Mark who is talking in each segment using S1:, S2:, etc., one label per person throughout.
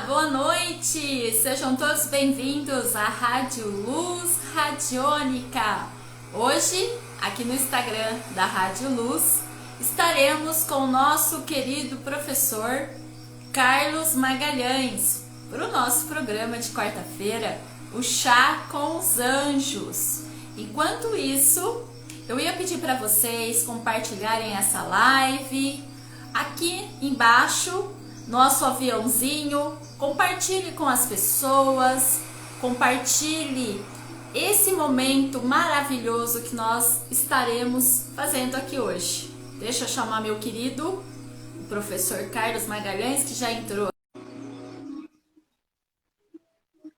S1: Boa noite! Sejam todos bem-vindos à Rádio Luz Radiônica. Hoje, aqui no Instagram da Rádio Luz, estaremos com o nosso querido professor Carlos Magalhães para o nosso programa de quarta-feira, o Chá com os Anjos. Enquanto isso, eu ia pedir para vocês compartilharem essa live aqui embaixo, nosso aviãozinho, compartilhe com as pessoas, compartilhe esse momento maravilhoso que nós estaremos fazendo aqui hoje. Deixa eu chamar meu querido, o professor Carlos Magalhães, que já entrou.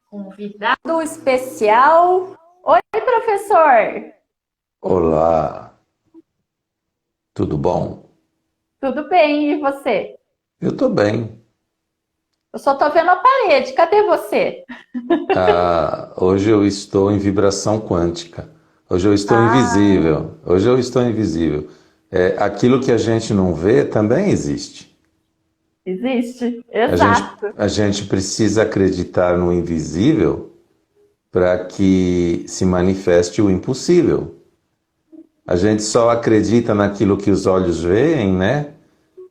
S1: Convidado especial. Oi, professor!
S2: Olá, tudo bom?
S1: Tudo bem, e você?
S2: Eu tô bem.
S1: Eu só tô vendo a parede, cadê você?
S2: Hoje eu estou em vibração quântica. Hoje eu estou invisível. Hoje eu estou invisível. Aquilo que a gente não vê também existe.
S1: Existe, exato.
S2: A gente precisa acreditar no invisível para que se manifeste o impossível. A gente só acredita naquilo que os olhos veem, né?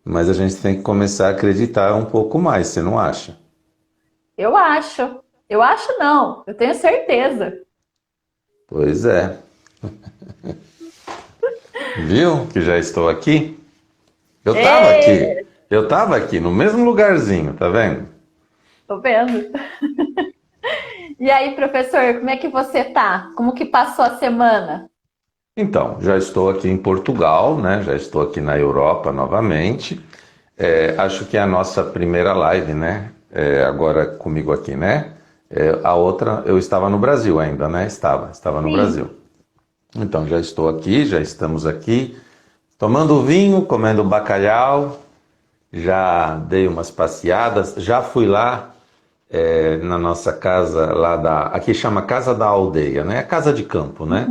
S2: Mas a gente tem que começar a acreditar um pouco mais, você não acha?
S1: Eu acho. Eu acho não, eu tenho certeza.
S2: Pois é. Viu que já estou aqui? Eu tava aqui no mesmo lugarzinho, tá vendo?
S1: Tô vendo. E aí, professor, como é que você tá? Como que passou a semana?
S2: Então, já estou aqui em Portugal, né? Já estou aqui na Europa novamente. Acho que é a nossa primeira live, né? Agora comigo aqui, né? A outra, eu estava no Brasil ainda, né? Estava no Brasil. Então, já estou aqui, já estamos aqui, tomando vinho, comendo bacalhau, já dei umas passeadas, já fui lá na nossa casa, aqui chama Casa da Aldeia, né? Casa de campo, né?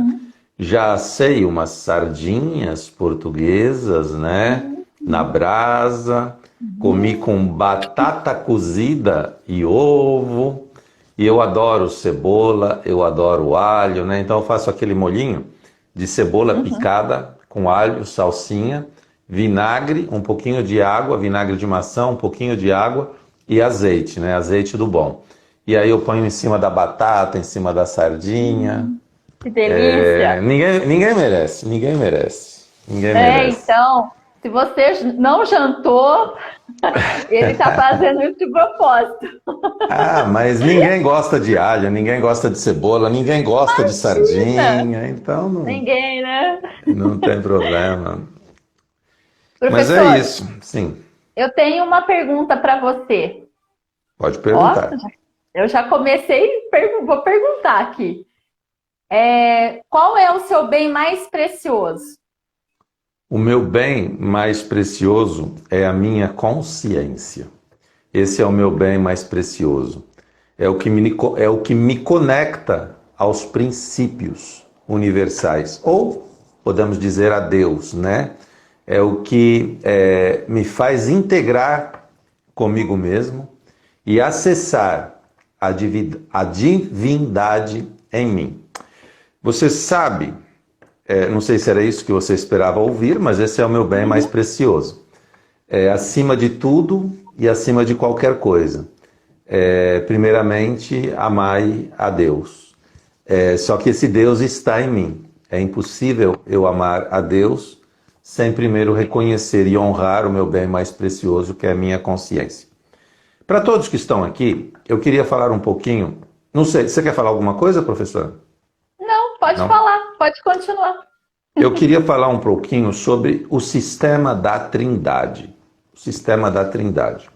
S2: Já assei umas sardinhas portuguesas, né? Na brasa, comi com batata cozida e ovo. E eu adoro cebola, eu adoro alho, né? Então eu faço aquele molhinho de cebola picada com alho, salsinha, vinagre, um pouquinho de água, vinagre de maçã, um pouquinho de água e azeite, né? Azeite do bom. E aí eu ponho em cima da batata, em cima da sardinha.
S1: Que delícia!
S2: Ninguém merece, ninguém merece. Ninguém merece.
S1: Então, se você não jantou, ele tá fazendo isso de propósito.
S2: Mas ninguém gosta de alho, ninguém gosta de cebola, ninguém gosta de sardinha, então
S1: Ninguém, né?
S2: não tem problema. Mas
S1: Professor,
S2: é isso, sim.
S1: eu tenho uma pergunta para você.
S2: Pode perguntar.
S1: Nossa, eu já comecei, vou perguntar aqui. Qual é o seu bem mais precioso?
S2: O meu bem mais precioso é a minha consciência. Esse é o meu bem mais precioso. É o que me conecta aos princípios universais. Ou, podemos dizer, a Deus, né? É o que me faz integrar comigo mesmo e acessar a divindade em mim. Você sabe, não sei se era isso que você esperava ouvir, mas esse é o meu bem mais precioso. Acima de tudo e acima de qualquer coisa. Primeiramente, amai a Deus. Só que esse Deus está em mim. É impossível eu amar a Deus sem primeiro reconhecer e honrar o meu bem mais precioso, que é a minha consciência. Para todos que estão aqui, eu queria falar um pouquinho. Não sei, você quer falar alguma coisa, professora?
S1: Não, pode falar, pode continuar.
S2: Eu queria falar um pouquinho sobre o sistema da Trindade. O sistema da Trindade.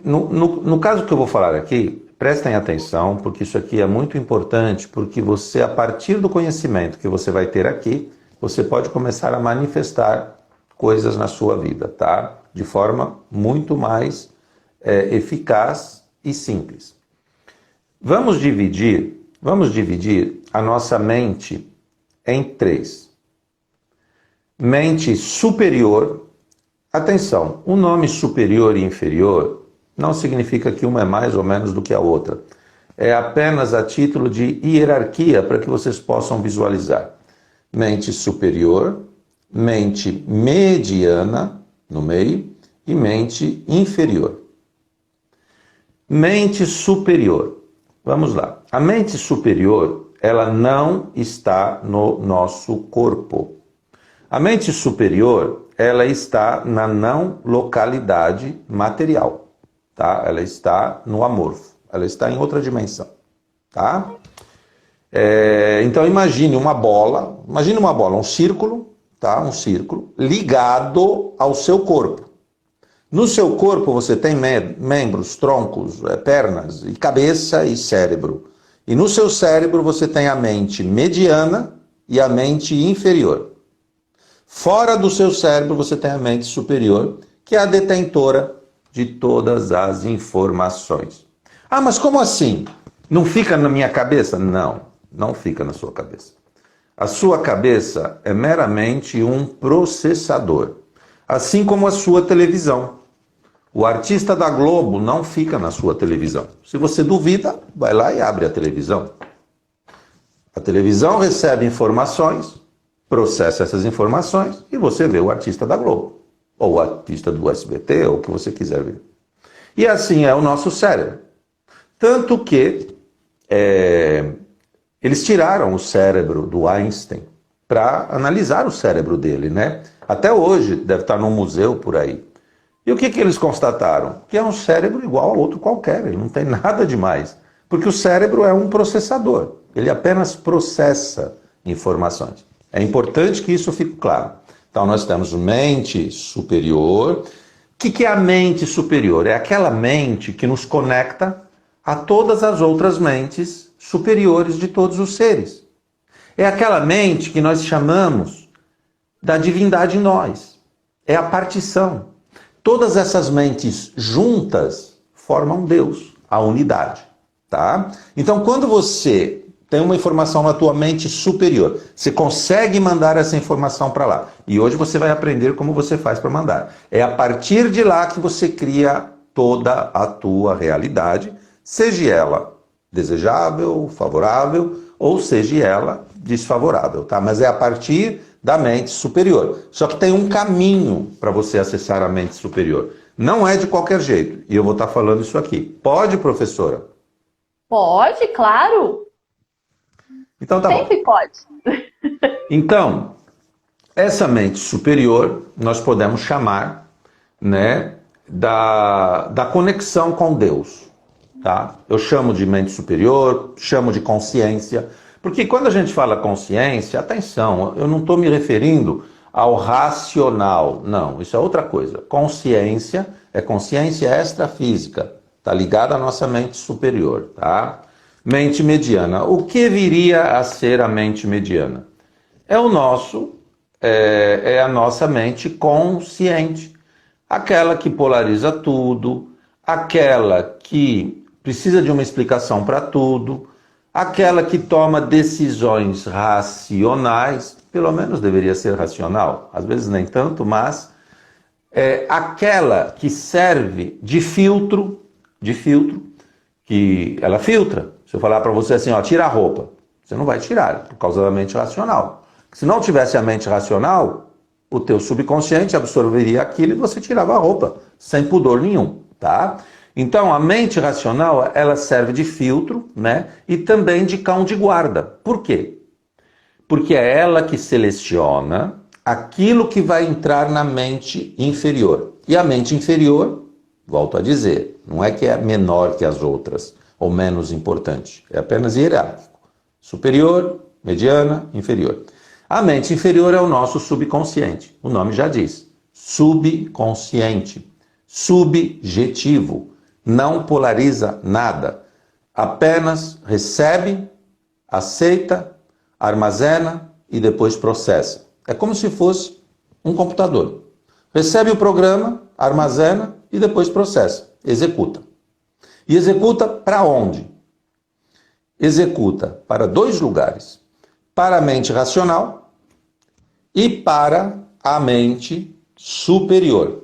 S2: No caso que eu vou falar aqui, prestem atenção, porque isso aqui é muito importante, porque você, a partir do conhecimento que você vai ter aqui, você pode começar a manifestar coisas na sua vida, tá? De forma muito mais eficaz e simples. Vamos dividir a nossa mente em três. Mente superior. Atenção, o nome superior e inferior Não significa que uma é mais ou menos do que a outra. É apenas a título de hierarquia para que vocês possam visualizar. Mente superior, mente mediana, no meio, e mente inferior. Mente superior. Vamos lá. A mente superior, ela não está no nosso corpo. A mente superior, ela está na não localidade material, tá? Ela está no amorfo, ela está em outra dimensão, tá? Então imagine uma bola, um círculo, tá? Um círculo ligado ao seu corpo. No seu corpo você tem membros, troncos, pernas, e cabeça e cérebro. E no seu cérebro você tem a mente mediana e a mente inferior. Fora do seu cérebro você tem a mente superior, que é a detentora de todas as informações. Ah, mas como assim? Não fica na minha cabeça? Não, não fica na sua cabeça. A sua cabeça é meramente um processador, assim como a sua televisão. O artista da Globo não fica na sua televisão. Se você duvida, vai lá e abre a televisão. A televisão recebe informações, processa essas informações e você vê o artista da Globo, ou o artista do SBT, ou o que você quiser ver. E assim é o nosso cérebro. Tanto que eles tiraram o cérebro do Einstein para analisar o cérebro dele, né? Até hoje deve estar num museu por aí. E o que eles constataram? Que é um cérebro igual a outro qualquer, ele não tem nada demais. Porque o cérebro é um processador, ele apenas processa informações. É importante que isso fique claro. Então nós temos mente superior. O que é a mente superior? É aquela mente que nos conecta a todas as outras mentes superiores de todos os seres. É aquela mente que nós chamamos da divindade em nós. É a partição. Todas essas mentes juntas formam Deus, a unidade, tá? Então, quando você tem uma informação na tua mente superior, você consegue mandar essa informação para lá. E hoje você vai aprender como você faz para mandar. É a partir de lá que você cria toda a tua realidade, seja ela desejável, favorável, ou seja ela desfavorável, tá? Mas é a partir da mente superior. Só que tem um caminho para você acessar a mente superior. Não é de qualquer jeito. E eu vou estar falando isso aqui. Pode, professora?
S1: Pode, claro.
S2: Então tá bom.
S1: Sempre pode.
S2: Então, essa mente superior nós podemos chamar, né, da conexão com Deus. Tá? Eu chamo de mente superior, chamo de consciência. Porque quando a gente fala consciência, atenção, eu não estou me referindo ao racional. Não, isso é outra coisa. Consciência é consciência extrafísica. Está ligada à nossa mente superior. Tá? Mente mediana. O que viria a ser a mente mediana? É a nossa mente consciente. Aquela que polariza tudo, aquela que precisa de uma explicação para tudo, aquela que toma decisões racionais, pelo menos deveria ser racional, às vezes nem tanto, mas é aquela que serve de filtro, que ela filtra. Se eu falar para você assim, ó, tira a roupa, você não vai tirar, por causa da mente racional. Se não tivesse a mente racional, o teu subconsciente absorveria aquilo e você tirava a roupa, sem pudor nenhum, tá? Então, a mente racional, ela serve de filtro, né? E também de cão de guarda. Por quê? Porque é ela que seleciona aquilo que vai entrar na mente inferior. E a mente inferior, volto a dizer, não é que é menor que as outras, ou menos importante. É apenas hierárquico. Superior, mediana, inferior. A mente inferior é o nosso subconsciente. O nome já diz. Subconsciente. Subjetivo. Não polariza nada, apenas recebe, aceita, armazena e depois processa. É como se fosse um computador. Recebe o programa, armazena e depois processa, executa. E executa para onde? Executa para dois lugares. Para a mente racional e para a mente superior.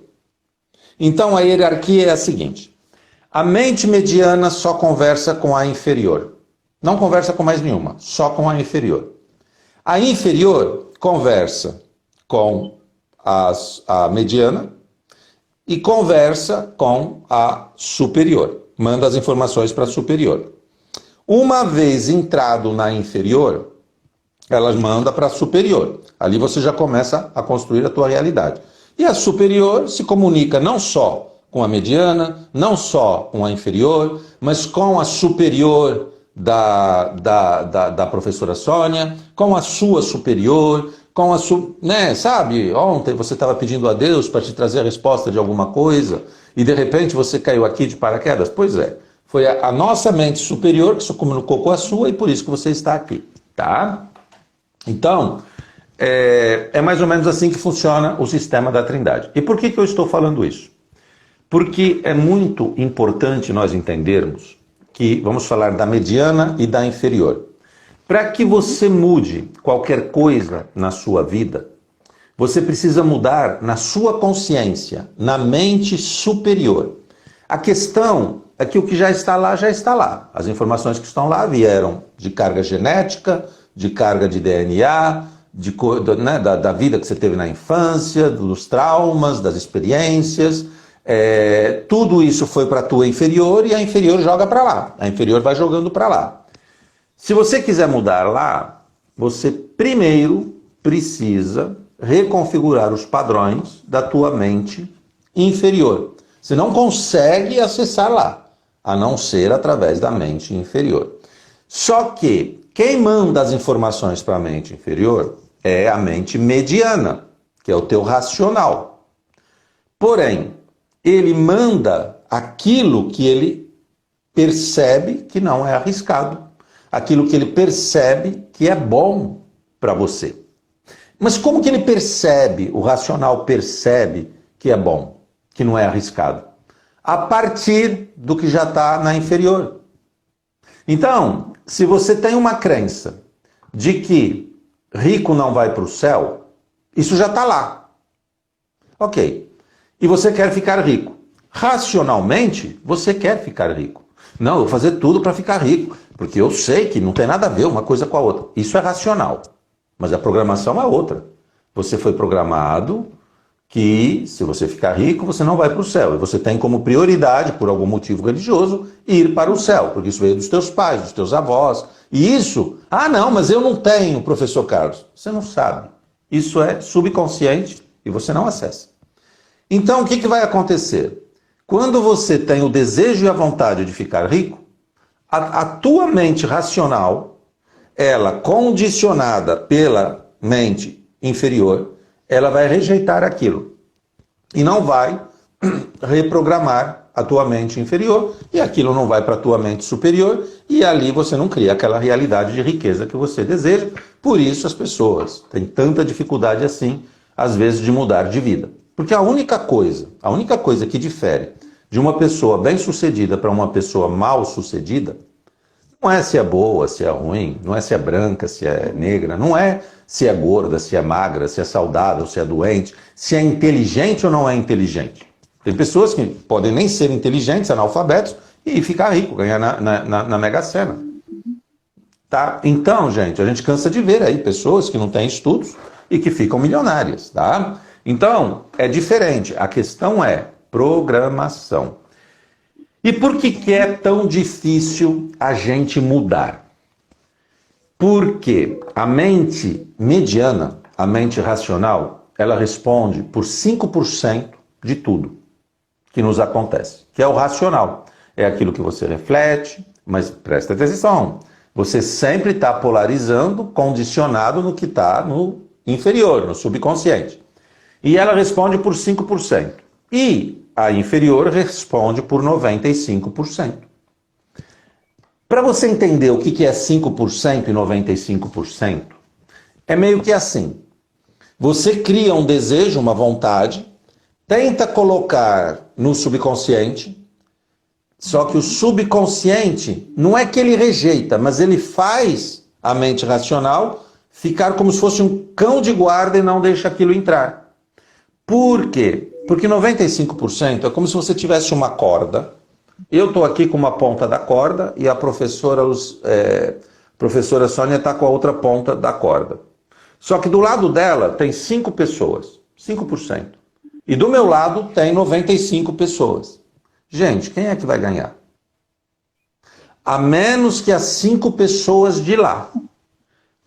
S2: Então a hierarquia é a seguinte. A mente mediana só conversa com a inferior. Não conversa com mais nenhuma, só com a inferior. A inferior conversa com a mediana e conversa com a superior. Manda as informações para a superior. Uma vez entrado na inferior, ela manda para a superior. Ali você já começa a construir a tua realidade. E a superior se comunica não só com a mediana, não só com a inferior, mas com a superior da professora Sônia, com a sua superior, com a né, sabe, ontem você estava pedindo a Deus para te trazer a resposta de alguma coisa e de repente você caiu aqui de paraquedas? Pois é, foi a nossa mente superior que se comunicou com a sua e por isso que você está aqui, tá? Então, é mais ou menos assim que funciona o sistema da Trindade. E por que eu estou falando isso? Porque é muito importante nós entendermos que vamos falar da mediana e da inferior. Para que você mude qualquer coisa na sua vida, você precisa mudar na sua consciência, na mente superior. A questão é que o que já está lá, já está lá. As informações que estão lá vieram de carga genética, de carga de DNA, né, da vida que você teve na infância, dos traumas, das experiências. Tudo isso foi para a tua inferior e a inferior joga para lá. A inferior vai jogando para lá. Se você quiser mudar lá, você primeiro precisa reconfigurar os padrões da tua mente inferior. Você não consegue acessar lá, a não ser através da mente inferior. Só que quem manda as informações para a mente inferior é a mente mediana, que é o teu racional. Porém, ele manda aquilo que ele percebe que não é arriscado. Aquilo que ele percebe que é bom para você. Mas como que ele percebe, o racional percebe que é bom, que não é arriscado? A partir do que já está na inferior. Então, se você tem uma crença de que rico não vai para o céu, isso já está lá. Ok. E você quer ficar rico. Racionalmente, você quer ficar rico. Não, eu vou fazer tudo para ficar rico, porque eu sei que não tem nada a ver uma coisa com a outra. Isso é racional, mas a programação é outra. Você foi programado que se você ficar rico, você não vai para o céu. E você tem como prioridade, por algum motivo religioso, ir para o céu, porque isso veio dos teus pais, dos teus avós. E isso, não, mas eu não tenho, professor Carlos. Você não sabe. Isso é subconsciente e você não acessa. Então, o que vai acontecer? Quando você tem o desejo e a vontade de ficar rico, a tua mente racional, ela condicionada pela mente inferior, ela vai rejeitar aquilo e não vai reprogramar a tua mente inferior e aquilo não vai para a tua mente superior e ali você não cria aquela realidade de riqueza que você deseja. Por isso as pessoas têm tanta dificuldade assim, às vezes, de mudar de vida. Porque a única coisa que difere de uma pessoa bem-sucedida para uma pessoa mal-sucedida não é se é boa, se é ruim, não é se é branca, se é negra, não é se é gorda, se é magra, se é saudável, se é doente, se é inteligente ou não é inteligente. Tem pessoas que podem nem ser inteligentes, analfabetos, e ficar rico, ganhar na Mega Sena. Tá? Então, gente, a gente cansa de ver aí pessoas que não têm estudos e que ficam milionárias, tá? Então, é diferente. A questão é programação. E por que é tão difícil a gente mudar? Porque a mente mediana, a mente racional, ela responde por 5% de tudo que nos acontece, que é o racional. É aquilo que você reflete, mas presta atenção, você sempre está polarizando, condicionado no que está no inferior, no subconsciente. E ela responde por 5%. E a inferior responde por 95%. Para você entender o que é 5% e 95%, é meio que assim. Você cria um desejo, uma vontade, tenta colocar no subconsciente, só que o subconsciente não é que ele rejeita, mas ele faz a mente racional ficar como se fosse um cão de guarda e não deixa aquilo entrar. Por quê? Porque 95% é como se você tivesse uma corda Eu estou aqui com uma ponta da corda e a professora Sônia está com a outra ponta da corda. Só que do lado dela tem 5 pessoas, 5%. E do meu lado tem 95 pessoas. Gente, quem é que vai ganhar? A menos que as 5 pessoas de lá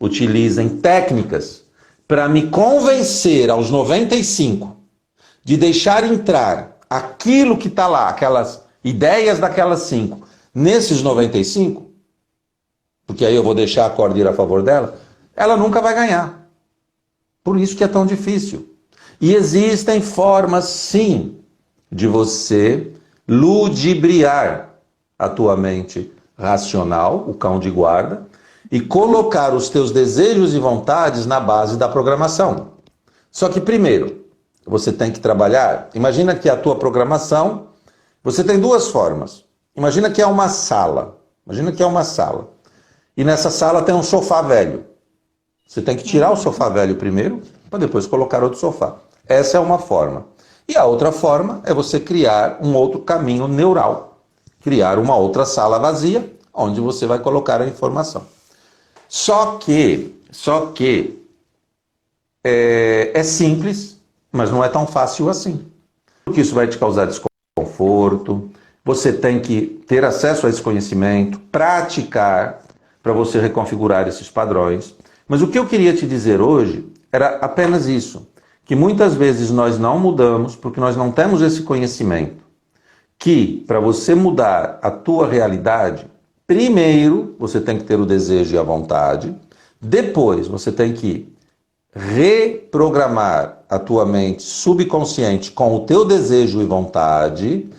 S2: utilizem técnicas para me convencer aos 95 de deixar entrar aquilo que está lá, aquelas ideias daquelas 5, nesses 95, porque aí eu vou deixar a corda ir a favor dela, ela nunca vai ganhar. Por isso que é tão difícil. E existem formas, sim, de você ludibriar a tua mente racional, o cão de guarda, e colocar os teus desejos e vontades na base da programação. Só que primeiro, você tem que trabalhar. Imagina que a tua programação, você tem 2 formas. Imagina que é uma sala. Imagina que é uma sala. E nessa sala tem um sofá velho. Você tem que tirar o sofá velho primeiro, para depois colocar outro sofá. Essa é uma forma. E a outra forma é você criar um outro caminho neural. Criar uma outra sala vazia, onde você vai colocar a informação. Só que é simples, mas não é tão fácil assim. Porque isso vai te causar desconforto, você tem que ter acesso a esse conhecimento, praticar, para você reconfigurar esses padrões. Mas o que eu queria te dizer hoje era apenas isso, que muitas vezes nós não mudamos porque nós não temos esse conhecimento, que para você mudar a tua realidade, primeiro você tem que ter o desejo e a vontade, depois você tem que reprogramar a tua mente subconsciente com o teu desejo e vontade,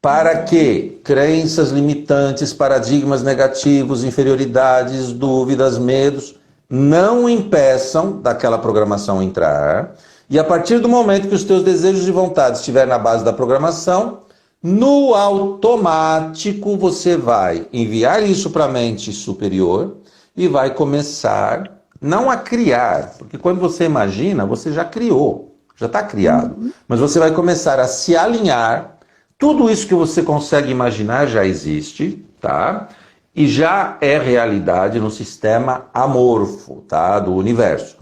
S2: para que crenças limitantes, paradigmas negativos, inferioridades, dúvidas, medos, não impeçam daquela programação entrar. E a partir do momento que os teus desejos e vontades estiverem na base da programação, no automático você vai enviar isso para a mente superior e vai começar, não a criar, porque quando você imagina, você já criou, já está criado. Mas você vai começar a se alinhar. Tudo isso que você consegue imaginar já existe, tá? E já é realidade no sistema amorfo, tá? Do universo.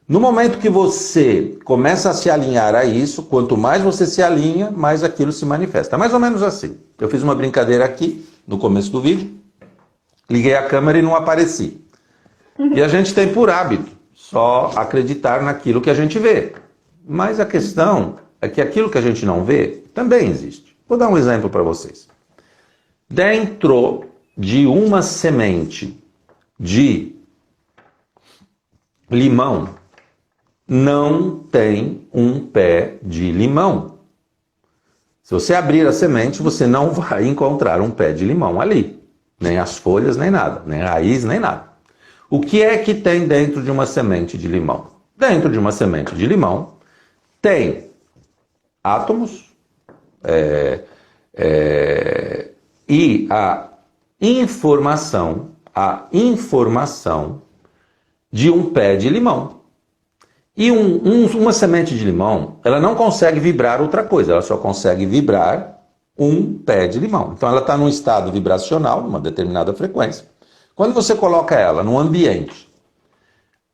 S2: No momento que você começa a se alinhar a isso, quanto mais você se alinha, mais aquilo se manifesta. É mais ou menos assim. Eu fiz uma brincadeira aqui, no começo do vídeo, liguei a câmera e não apareci. E a gente tem por hábito só acreditar naquilo que a gente vê. Mas a questão é que aquilo que a gente não vê também existe. Vou dar um exemplo para vocês. Dentro de uma semente de limão, não tem um pé de limão. Se você abrir a semente, você não vai encontrar um pé de limão ali. Nem as folhas, nem nada. Nem raiz, nem nada. O que é que tem dentro de uma semente de limão? Dentro de uma semente de limão tem átomos, e a informação de um pé de limão. E uma semente de limão, ela não consegue vibrar outra coisa, ela só consegue vibrar um pé de limão. Então ela está num estado vibracional, numa determinada frequência. Quando você coloca ela num ambiente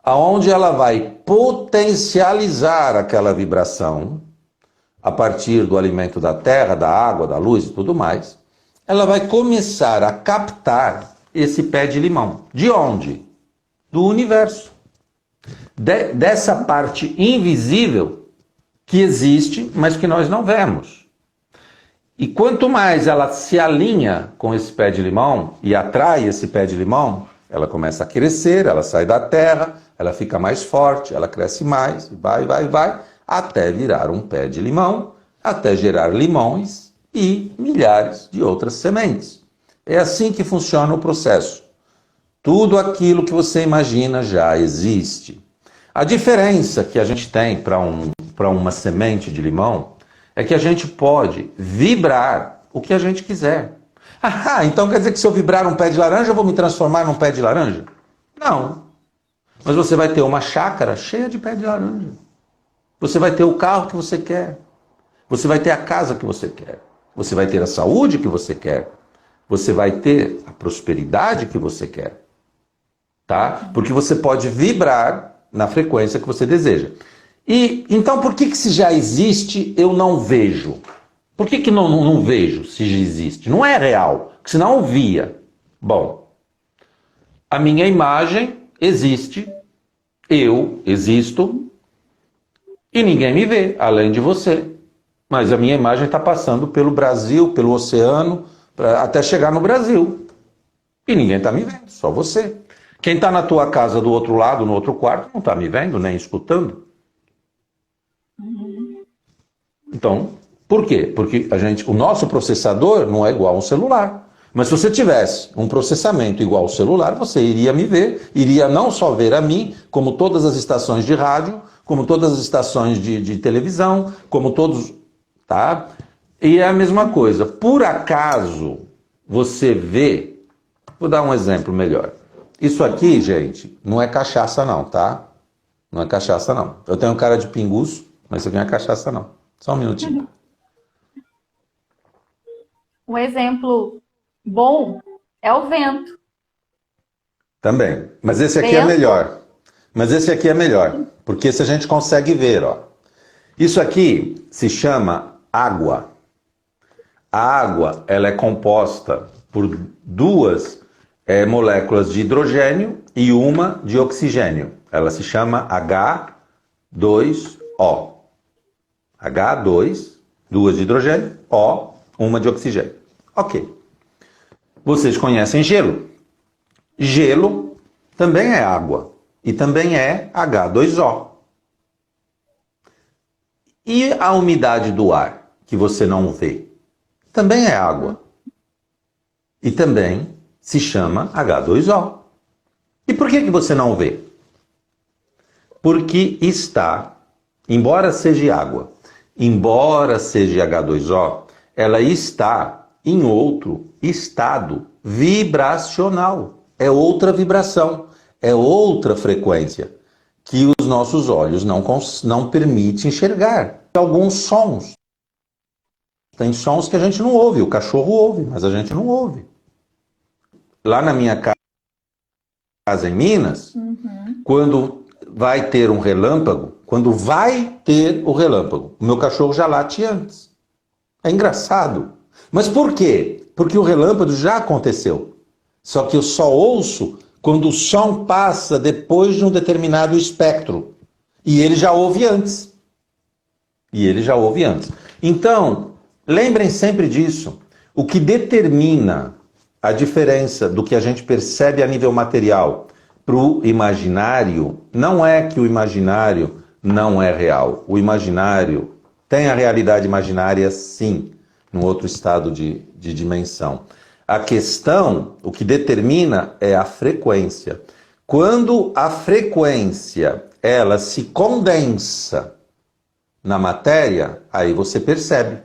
S2: onde ela vai potencializar aquela vibração, a partir do alimento da terra, da água, da luz e tudo mais, ela vai começar a captar esse pé de limão. De onde? Do universo. Dessa parte invisível que existe, mas que nós não vemos. E quanto mais ela se alinha com esse pé de limão e atrai esse pé de limão, ela começa a crescer, ela sai da terra, ela fica mais forte, ela cresce mais, vai, até virar um pé de limão, até gerar limões e milhares de outras sementes. É assim que funciona o processo. Tudo aquilo que você imagina já existe. A diferença que a gente tem para uma semente de limão é que a gente pode vibrar o que a gente quiser. Ah, então quer dizer que se eu vibrar um pé de laranja, eu vou me transformar num pé de laranja? Não. Mas você vai ter uma chácara cheia de pé de laranja. Você vai ter o carro que você quer. Você vai ter a casa que você quer. Você vai ter a saúde que você quer. Você vai ter a prosperidade que você quer. Tá? Porque você pode vibrar na frequência que você deseja. E então por que se já existe eu não vejo? Por que não vejo se já existe? Não é real, porque senão eu via. Bom, a minha imagem existe, eu existo e ninguém me vê, além de você. Mas a minha imagem está passando pelo Brasil, pelo oceano, até chegar no Brasil. E ninguém está me vendo, só você. Quem está na tua casa do outro lado, no outro quarto, não está me vendo, nem escutando. Então, por quê? Porque o nosso processador não é igual a um celular. Mas se você tivesse um processamento igual ao celular, você iria me ver, iria não só ver a mim, como todas as estações de rádio, como todas as estações de televisão, como todos... Tá? E é a mesma coisa. Por acaso você vê... Vou dar um exemplo melhor. Isso aqui, gente, não é cachaça não, tá? Não é cachaça não. Eu tenho cara de pinguço, mas isso aqui não é cachaça não. Só um minutinho.
S1: Um exemplo bom é o vento.
S2: Também. Mas esse aqui é melhor. Mas esse aqui é melhor. Porque esse a gente consegue ver, ó. Isso aqui se chama água. A água, ela é composta por duas moléculas de hidrogênio e uma de oxigênio. Ela se chama H2O. H2, duas de hidrogênio, O, uma de oxigênio. Ok. Vocês conhecem gelo. Gelo também é água e também é H2O. E a umidade do ar, que você não vê, também é água. E também se chama H2O. E por que você não vê? Porque está, embora seja água, embora seja H2O, ela está em outro estado vibracional. É outra vibração, é outra frequência que os nossos olhos não permitem enxergar. Alguns sons. Tem sons que a gente não ouve, o cachorro ouve, mas a gente não ouve. Lá na minha casa em Minas, quando vai ter um relâmpago, o meu cachorro já late antes. É engraçado. Mas por quê? Porque o relâmpago já aconteceu. Só que eu só ouço quando o som passa depois de um determinado espectro. E ele já ouve antes. Então, lembrem sempre disso. O que determina a diferença do que a gente percebe a nível material para o imaginário não é que o imaginário não é real. O imaginário tem a realidade imaginária, sim, num outro estado de dimensão. A questão, o que determina é a frequência. Quando a frequência ela se condensa na matéria, aí você percebe.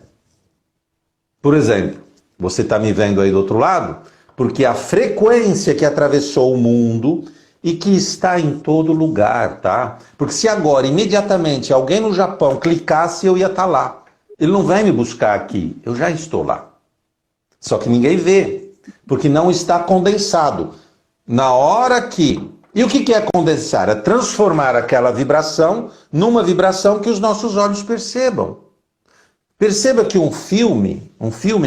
S2: Por exemplo, você está me vendo aí do outro lado, porque a frequência que atravessou o mundo e que está em todo lugar, tá? Porque se agora, imediatamente, alguém no Japão clicasse, eu ia estar lá. Ele não vai me buscar aqui, eu já estou lá. Só que ninguém vê, porque não está condensado. Na hora que... E o que é condensar? É transformar aquela vibração numa vibração que os nossos olhos percebam. Perceba que um filme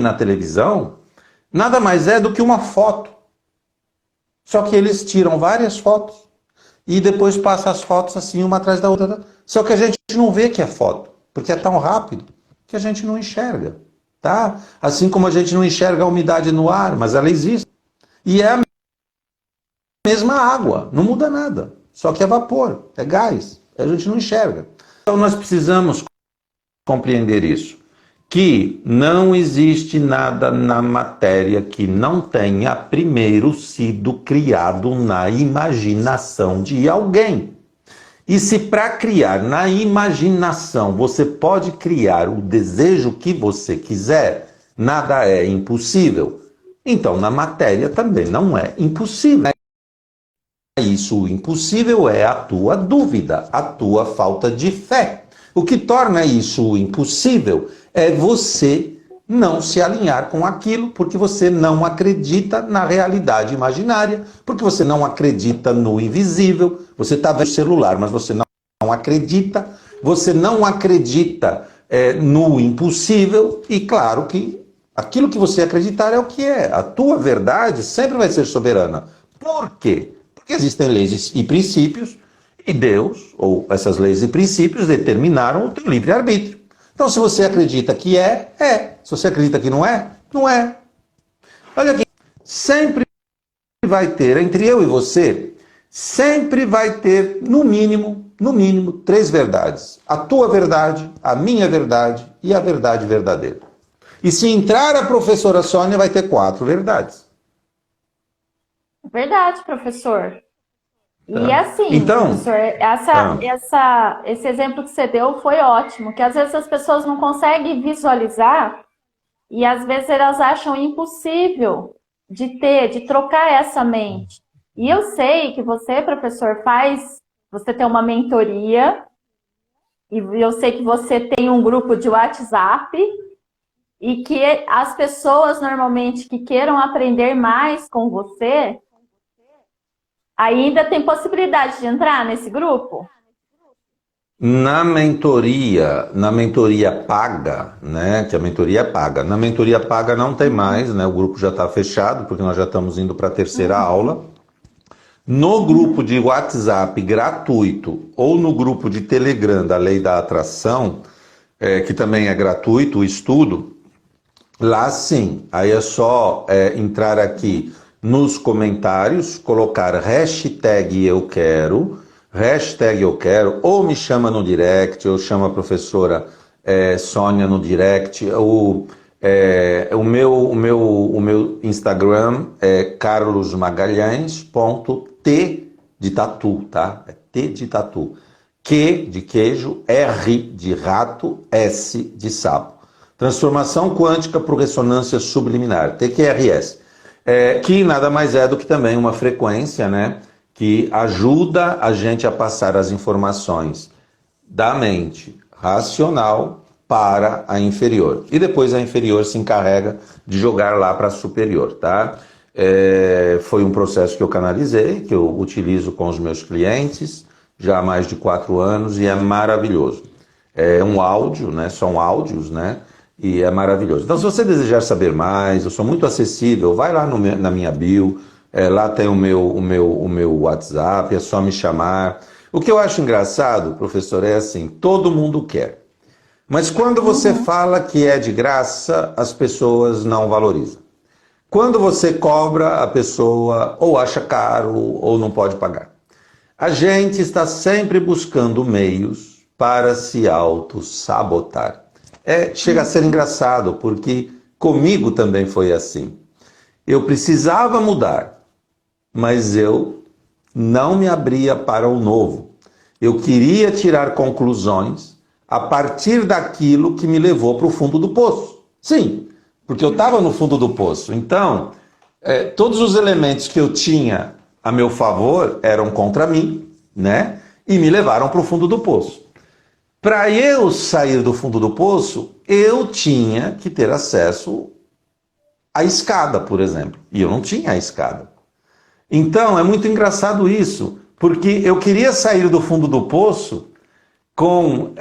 S2: na televisão, nada mais é do que uma foto. Só que eles tiram várias fotos e depois passam as fotos assim, uma atrás da outra. Só que a gente não vê que é foto, porque é tão rápido que a gente não enxerga. Tá? Assim como a gente não enxerga a umidade no ar, mas ela existe. E é a mesma água, não muda nada. Só que é vapor, é gás, a gente não enxerga. Então nós precisamos compreender isso. Que não existe nada na matéria que não tenha primeiro sido criado na imaginação de alguém. E se para criar na imaginação você pode criar o desejo que você quiser, nada é impossível. Então na matéria também não é impossível. Isso, o impossível é a tua dúvida, a tua falta de fé. O que torna isso impossível é você não se alinhar com aquilo, porque você não acredita na realidade imaginária, porque você não acredita no invisível. Você está vendo o celular, mas você não acredita. Você não acredita no impossível. E claro que aquilo que você acreditar é o que é. A tua verdade sempre vai ser soberana. Por quê? Porque existem leis e princípios, e Deus, ou essas leis e princípios, determinaram o teu livre-arbítrio. Então, se você acredita que é, é. Se você acredita que não é, não é. Olha aqui, sempre vai ter, entre eu e você, sempre vai ter, no mínimo, 3 verdades. A tua verdade, a minha verdade e a verdade verdadeira. E se entrar a professora Sônia, vai ter 4 verdades.
S1: Verdade, professor. E
S2: Tá?
S1: assim,
S2: Então,
S1: professor, esse exemplo que você deu foi ótimo, que às vezes as pessoas não conseguem visualizar e às vezes elas acham impossível de trocar essa mente. E eu sei que você, professor, você tem uma mentoria, e eu sei que você tem um grupo de WhatsApp, e que as pessoas normalmente que queiram aprender mais com você, ainda tem possibilidade de entrar nesse grupo?
S2: na mentoria paga, né, que a mentoria é paga, na mentoria paga não tem mais, né, o grupo já está fechado, porque nós já estamos indo para a terceira aula. No grupo de WhatsApp gratuito ou no grupo de Telegram da Lei da Atração, que também é gratuito, o estudo, lá sim, aí é só entrar aqui nos comentários, colocar hashtag eu quero, ou me chama no direct, ou chama a professora Sônia no direct, ou o meu Instagram é carlosmagalhães.t de tatu, tá? É T de tatu. Q de queijo, R de rato, S de sapo. Transformação quântica por ressonância subliminar, TQRS. Que nada mais é do que também uma frequência, né? Que ajuda a gente a passar as informações da mente racional para a inferior. E depois a inferior se encarrega de jogar lá para a superior, tá? Foi um processo que eu canalizei, que eu utilizo com os meus clientes já há mais de 4 anos e é maravilhoso. É um áudio, né? São áudios, né? E é maravilhoso. Então, se você desejar saber mais, eu sou muito acessível, vai lá na minha bio, lá tem o meu WhatsApp, é só me chamar. O que eu acho engraçado, professor, é assim, todo mundo quer. Mas quando você fala que é de graça, as pessoas não valorizam. Quando você cobra, a pessoa ou acha caro ou não pode pagar. A gente está sempre buscando meios para se auto-sabotar. Chega a ser engraçado, porque comigo também foi assim. Eu precisava mudar, mas eu não me abria para o novo. Eu queria tirar conclusões a partir daquilo que me levou para o fundo do poço. Sim, porque eu estava no fundo do poço. Então, todos os elementos que eu tinha a meu favor eram contra mim, né? E me levaram para o fundo do poço. Para eu sair do fundo do poço, eu tinha que ter acesso à escada, por exemplo. E eu não tinha a escada. Então, é muito engraçado isso, porque eu queria sair do fundo do poço com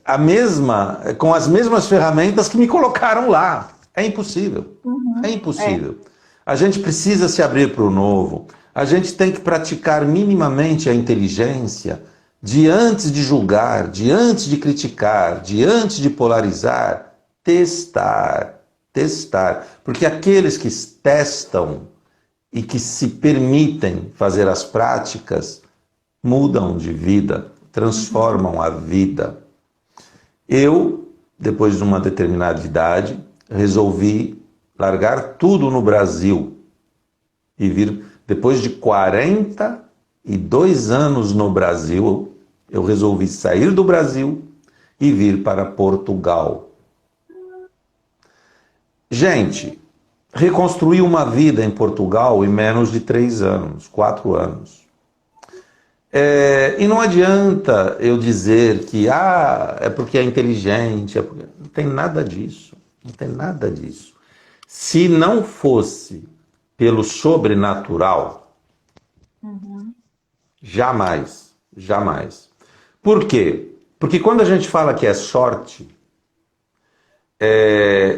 S2: as mesmas ferramentas que me colocaram lá. É impossível. É impossível. A gente precisa se abrir para o novo. A gente tem que praticar minimamente a inteligência de antes de julgar, de antes de criticar, de antes de polarizar, testar. Porque aqueles que testam e que se permitem fazer as práticas mudam de vida, transformam a vida. Eu, depois de uma determinada idade, resolvi largar tudo no Brasil e vir, depois de 42 anos no Brasil, eu resolvi sair do Brasil e vir para Portugal. Gente, reconstruir uma vida em Portugal em menos de 3 anos, 4 anos. E não adianta eu dizer que é porque é inteligente, não tem nada disso. Não tem nada disso. Se não fosse pelo sobrenatural, jamais, jamais. Por quê? Porque quando a gente fala que é sorte,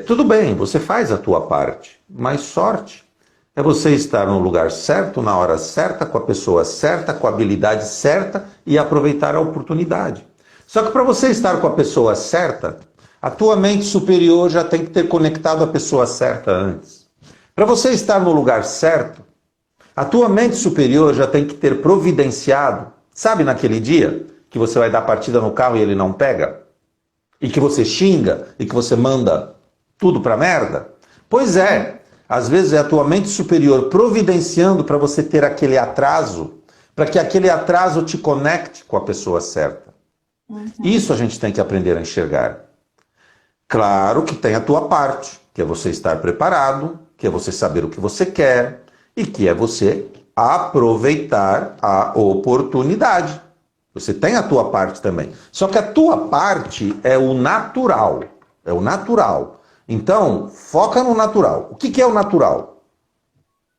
S2: tudo bem, você faz a tua parte, mas sorte é você estar no lugar certo, na hora certa, com a pessoa certa, com a habilidade certa e aproveitar a oportunidade. Só que para você estar com a pessoa certa, a tua mente superior já tem que ter conectado a pessoa certa antes. Para você estar no lugar certo, a tua mente superior já tem que ter providenciado, sabe naquele dia que você vai dar partida no carro e ele não pega? E que você xinga e que você manda tudo pra merda? Pois é, às vezes é a tua mente superior providenciando para você ter aquele atraso, para que aquele atraso te conecte com a pessoa certa. Isso a gente tem que aprender a enxergar. Claro que tem a tua parte, que é você estar preparado, que é você saber o que você quer e que é você aproveitar a oportunidade. Você tem a tua parte também. Só que a tua parte é o natural. É o natural. Então, foca no natural. O que é o natural?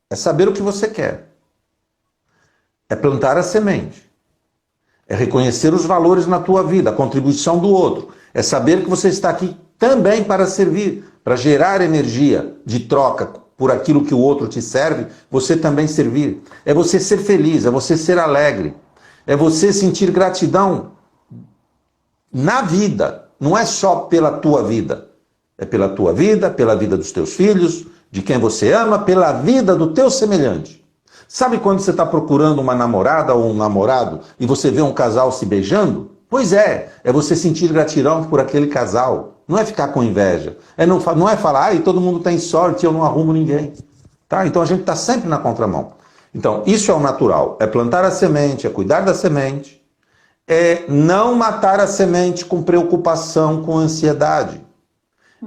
S2: É saber o que você quer. É plantar a semente. É reconhecer os valores na tua vida, a contribuição do outro. É saber que você está aqui também para servir, para gerar energia de troca por aquilo que o outro te serve, você também servir. É você ser feliz, é você ser alegre. É você sentir gratidão na vida. Não é só pela tua vida. É pela tua vida, pela vida dos teus filhos, de quem você ama, pela vida do teu semelhante. Sabe quando você está procurando uma namorada ou um namorado e você vê um casal se beijando? Pois é você sentir gratidão por aquele casal. Não é ficar com inveja. Não é falar, ai, todo mundo tem sorte e eu não arrumo ninguém. Tá? Então a gente está sempre na contramão. Então, isso é o natural. É plantar a semente, é cuidar da semente, é não matar a semente com preocupação, com ansiedade.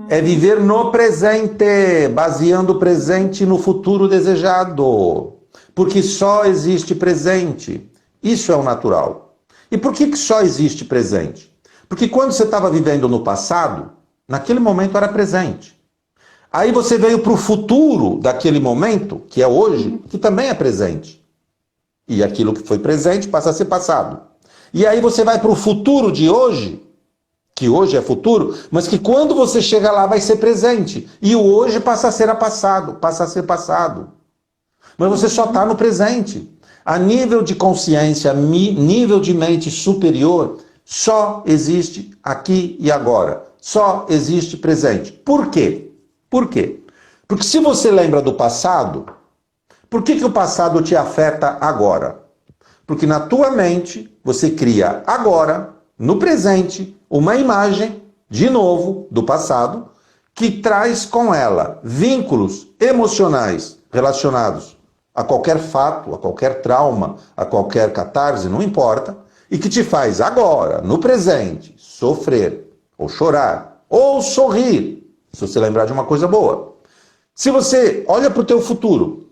S2: É viver no presente, baseando o presente no futuro desejado. Porque só existe presente. Isso é o natural. E por que só existe presente? Porque quando você estava vivendo no passado, naquele momento era presente. Aí você veio para o futuro daquele momento, que é hoje, que também é presente. E aquilo que foi presente passa a ser passado. E aí você vai para o futuro de hoje, que hoje é futuro, mas que quando você chega lá vai ser presente. E o hoje passa a ser passado, passa a ser passado. Mas você só está no presente. A nível de consciência, nível de mente superior, só existe aqui e agora. Só existe presente. Por quê? Por quê? Porque se você lembra do passado, por que o passado te afeta agora? Porque na tua mente você cria agora, no presente, uma imagem, de novo, do passado, que traz com ela vínculos emocionais relacionados a qualquer fato, a qualquer trauma, a qualquer catarse, não importa, e que te faz agora, no presente, sofrer, ou chorar, ou sorrir, se você lembrar de uma coisa boa. Se você olha para o teu futuro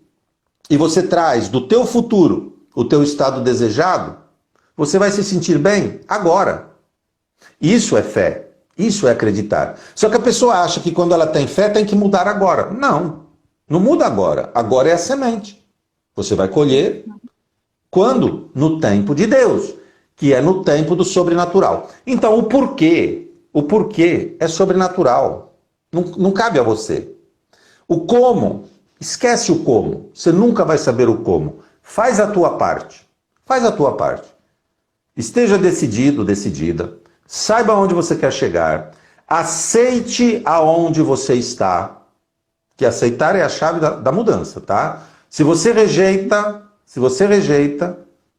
S2: e você traz do teu futuro o teu estado desejado, você vai se sentir bem agora. Isso é fé, isso é acreditar. Só que a pessoa acha que quando ela tem fé tem que mudar agora. Não, não muda agora. Agora é a semente. Você vai colher quando? No tempo de Deus, que é no tempo do sobrenatural. Então o porquê é sobrenatural. Não cabe a você. O como, esquece o como. Você nunca vai saber o como. Faz a tua parte. Faz a tua parte. Esteja decidido, decidida. Saiba onde você quer chegar. Aceite aonde você está. Que aceitar é a chave da mudança, tá? Se você rejeita,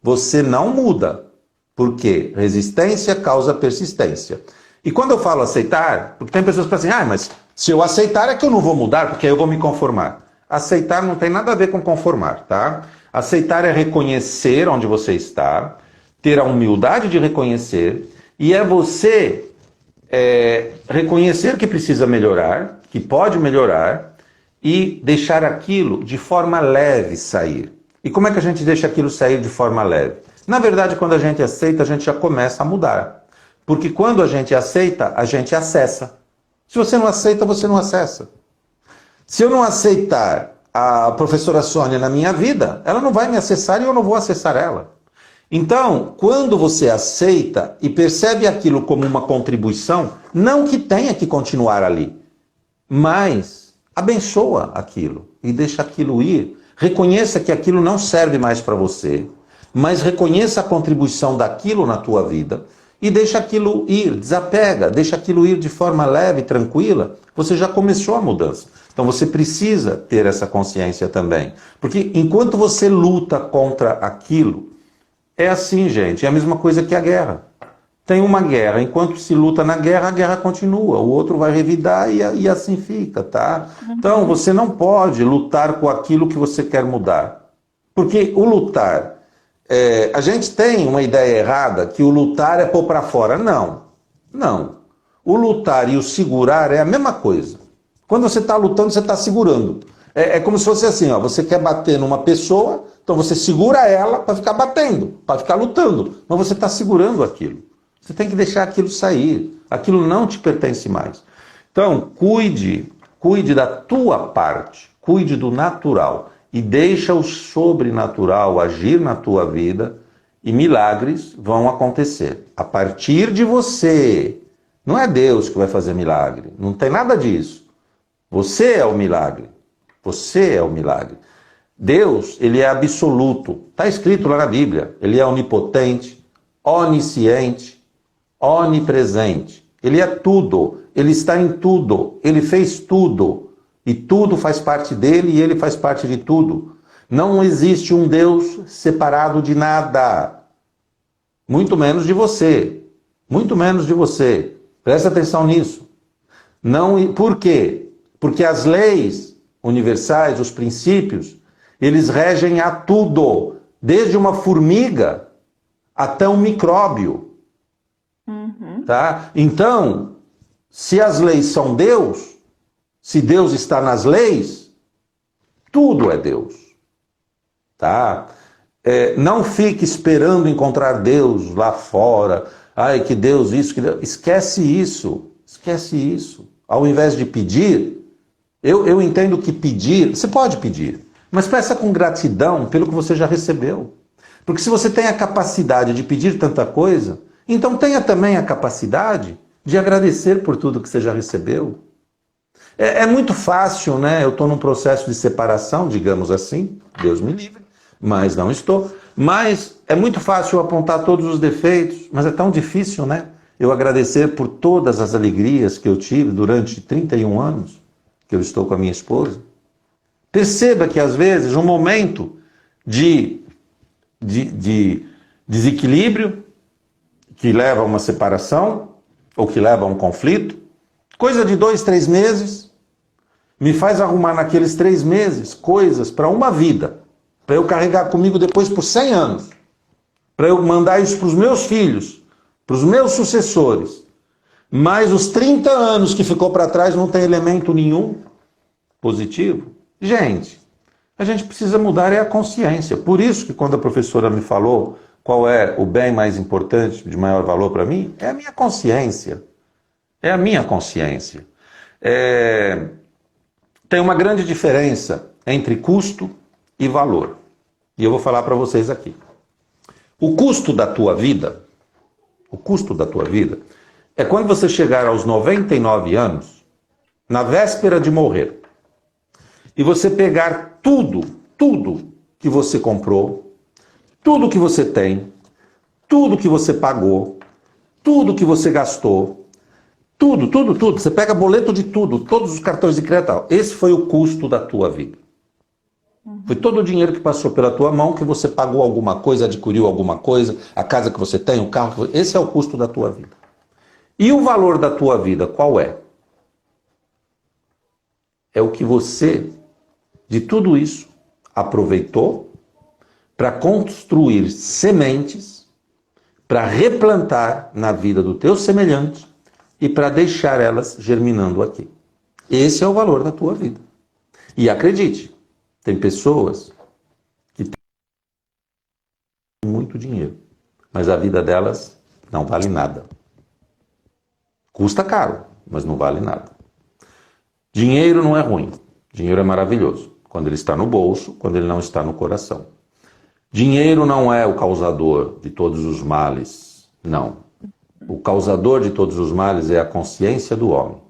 S2: você não muda. Porque resistência causa persistência. E quando eu falo aceitar, porque tem pessoas que falam assim, mas se eu aceitar é que eu não vou mudar, porque aí eu vou me conformar. Aceitar não tem nada a ver com conformar, tá? Aceitar é reconhecer onde você está, ter a humildade de reconhecer, e é você reconhecer que precisa melhorar, que pode melhorar, e deixar aquilo de forma leve sair. E como é que a gente deixa aquilo sair de forma leve? Na verdade, quando a gente aceita, a gente já começa a mudar. Porque quando a gente aceita, a gente acessa. Se você não aceita, você não acessa. Se eu não aceitar a professora Sônia na minha vida, ela não vai me acessar e eu não vou acessar ela. Então, quando você aceita e percebe aquilo como uma contribuição, não que tenha que continuar ali, mas abençoa aquilo e deixa aquilo ir. Reconheça que aquilo não serve mais para você, mas reconheça a contribuição daquilo na tua vida e deixa aquilo ir, desapega, deixa aquilo ir de forma leve, tranquila. Você já começou a mudança. Então você precisa ter essa consciência também. Porque enquanto você luta contra aquilo, é assim, gente, é a mesma coisa que a guerra. Tem uma guerra, enquanto se luta na guerra, a guerra continua, o outro vai revidar e assim fica, tá? Então você não pode lutar com aquilo que você quer mudar. Porque o lutar, a gente tem uma ideia errada que o lutar é pôr para fora. Não, não. O lutar e o segurar é a mesma coisa. Quando você está lutando, você está segurando. É como se fosse assim, ó, você quer bater numa pessoa, então você segura ela para ficar batendo, para ficar lutando, mas você está segurando aquilo. Você tem que deixar aquilo sair. Aquilo não te pertence mais. Então, cuide da tua parte, cuide do natural e deixa o sobrenatural agir na tua vida e milagres vão acontecer. A partir de você. Não é Deus que vai fazer milagre. Não tem nada disso. Você é o milagre. Você é o milagre. Deus, ele é absoluto. Está escrito lá na Bíblia. Ele é onipotente, onisciente, onipresente. Ele é tudo. Ele está em tudo. Ele fez tudo. E tudo faz parte dele e ele faz parte de tudo. Não existe um Deus separado de nada. Muito menos de você. Muito menos de você. Presta atenção nisso. Não, por quê? Porque as leis universais, os princípios, eles regem a tudo, desde uma formiga até um micróbio. Tá? Então, se as leis são Deus, se Deus está nas leis, tudo é Deus. Tá? Não fique esperando encontrar Deus lá fora. Ai, que Deus isso, que Deus... Esquece isso. Esquece isso. Ao invés de pedir, eu entendo que pedir, você pode pedir, mas peça com gratidão pelo que você já recebeu. Porque se você tem a capacidade de pedir tanta coisa, então tenha também a capacidade de agradecer por tudo que você já recebeu. É muito fácil, né? Eu estou num processo de separação, digamos assim, Deus me livre, mas não estou. Mas é muito fácil apontar todos os defeitos, mas é tão difícil, né? Eu agradecer por todas as alegrias que eu tive durante 31 anos que eu estou com a minha esposa. Perceba que às vezes um momento de desequilíbrio que leva a uma separação ou que leva a um conflito, coisa de 2, 3 meses, me faz arrumar naqueles 3 meses coisas para uma vida, para eu carregar comigo depois por 100 anos, para eu mandar isso para os meus filhos, para os meus sucessores. Mas os 30 anos que ficou para trás não tem elemento nenhum positivo. Gente, a gente precisa mudar a consciência. Por isso que quando a professora me falou qual é o bem mais importante, de maior valor para mim, é a minha consciência. É a minha consciência. Tem uma grande diferença entre custo e valor. E eu vou falar para vocês aqui. O custo da tua vida é quando você chegar aos 99 anos, na véspera de morrer, e você pegar tudo que você comprou, tudo que você tem, tudo que você pagou, tudo que você gastou, tudo. Você pega boleto de tudo, todos os cartões de crédito. Esse foi o custo da tua vida. Foi todo o dinheiro que passou pela tua mão, que você pagou alguma coisa, adquiriu alguma coisa, a casa que você tem, o carro. Esse é o custo da tua vida. E o valor da tua vida, qual é? É o que você, de tudo isso, aproveitou para construir sementes, para replantar na vida do teu semelhante e para deixar elas germinando aqui. Esse é o valor da tua vida. E acredite, tem pessoas que têm muito dinheiro, mas a vida delas não vale nada. Custa caro, mas não vale nada. Dinheiro não é ruim. Dinheiro é maravilhoso. Quando ele está no bolso, quando ele não está no coração. Dinheiro não é o causador de todos os males. Não. O causador de todos os males é a consciência do homem.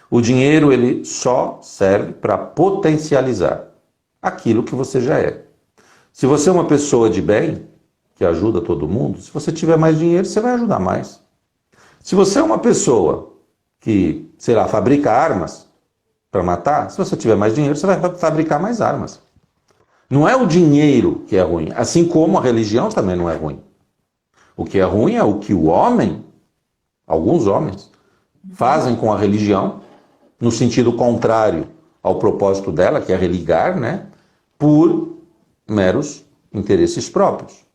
S2: O dinheiro, ele só serve para potencializar aquilo que você já é. Se você é uma pessoa de bem, que ajuda todo mundo, se você tiver mais dinheiro, você vai ajudar mais. Se você é uma pessoa que, sei lá, fabrica armas para matar, se você tiver mais dinheiro, você vai fabricar mais armas. Não é o dinheiro que é ruim, assim como a religião também não é ruim. O que é ruim é o que o homem, alguns homens, fazem com a religião, no sentido contrário ao propósito dela, que é religar, né, por meros interesses próprios.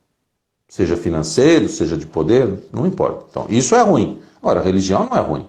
S2: Seja financeiro, seja de poder, não importa. Então, isso é ruim. Ora, a religião não é ruim.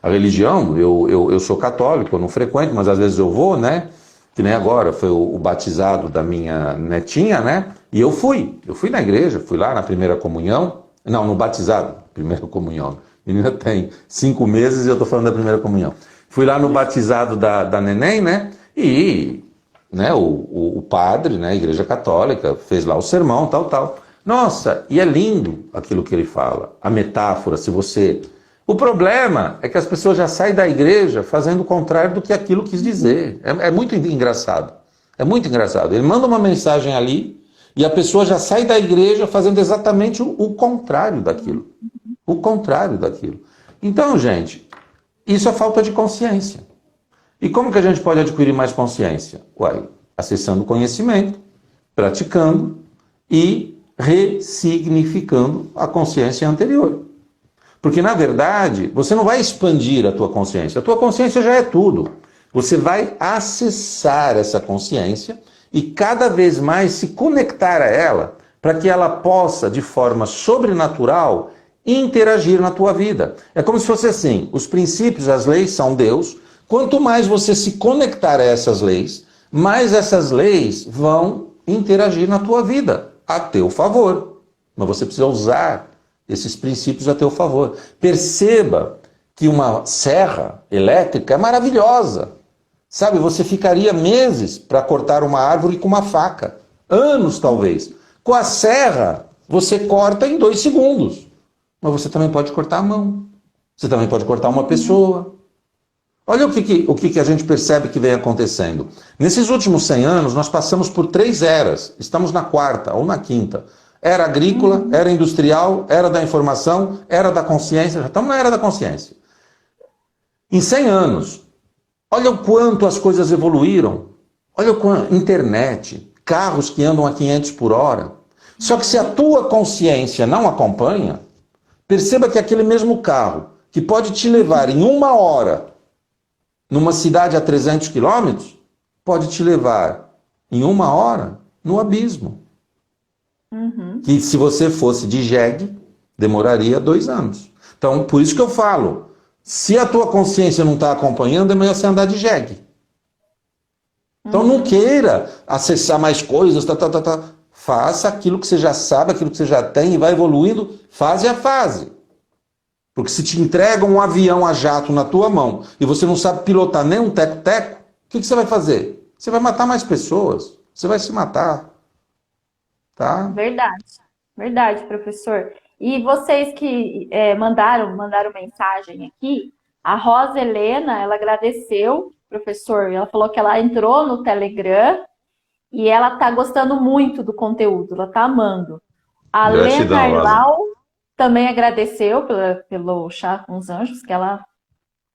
S2: A religião, eu sou católico, eu não frequento, mas às vezes eu vou, né? Que nem agora, foi o batizado da minha netinha, né? E eu fui na igreja, fui lá na primeira comunhão. Não, no batizado, primeira comunhão. A menina tem 5 meses e eu tô falando da primeira comunhão. Fui lá no batizado da neném, né? E né, o padre, né, a igreja católica, fez lá o sermão, tal. Nossa, e é lindo aquilo que ele fala. A metáfora, se você... O problema é que as pessoas já saem da igreja fazendo o contrário do que aquilo quis dizer. É muito engraçado. É muito engraçado. Ele manda uma mensagem ali e a pessoa já sai da igreja fazendo exatamente o contrário daquilo. O contrário daquilo. Então, gente, isso é falta de consciência. E como que a gente pode adquirir mais consciência? Uai, acessando o conhecimento, praticando e ressignificando a consciência anterior. Porque, na verdade, você não vai expandir a tua consciência. A tua consciência já é tudo. Você vai acessar essa consciência e cada vez mais se conectar a ela para que ela possa, de forma sobrenatural, interagir na tua vida. É como se fosse assim, os princípios, as leis são Deus. Quanto mais você se conectar a essas leis, mais essas leis vão interagir na tua vida, a teu favor. Mas você precisa usar esses princípios a teu favor. Perceba que uma serra elétrica é maravilhosa. Sabe, você ficaria meses para cortar uma árvore com uma faca. Anos, talvez. Com a serra, você corta em 2 segundos. Mas você também pode cortar a mão. Você também pode cortar uma pessoa. Olha o que a gente percebe que vem acontecendo. Nesses últimos 100 anos, nós passamos por 3 eras. Estamos na 4ª ou na 5ª. Era agrícola, era industrial, era da informação, era da consciência. Já estamos na era da consciência. Em 100 anos, olha o quanto as coisas evoluíram. Olha o quanto, internet, carros que andam a 500 por hora. Só que se a tua consciência não acompanha, perceba que aquele mesmo carro, que pode te levar em 1 hora numa cidade a 300 quilômetros, pode te levar em 1 hora no abismo. Que se você fosse de jegue, demoraria 2 anos. Então, por isso que eu falo, se a tua consciência não está acompanhando, é melhor você andar de jegue. Então não queira acessar mais coisas, Faça aquilo que você já sabe, aquilo que você já tem e vai evoluindo fase a fase. Porque se te entregam um avião a jato na tua mão e você não sabe pilotar nem um teco-teco, o que você vai fazer? Você vai matar mais pessoas, você vai se matar. Tá?
S1: Verdade, professor. E vocês que mandaram mensagem aqui, a Rosa Helena, ela agradeceu, professor, ela falou que ela entrou no Telegram e ela tá gostando muito do conteúdo, ela tá amando. A
S2: Gratidão,
S1: Lena
S2: Rosa.
S1: Arlau também agradeceu pelo Chá com os Anjos, que ela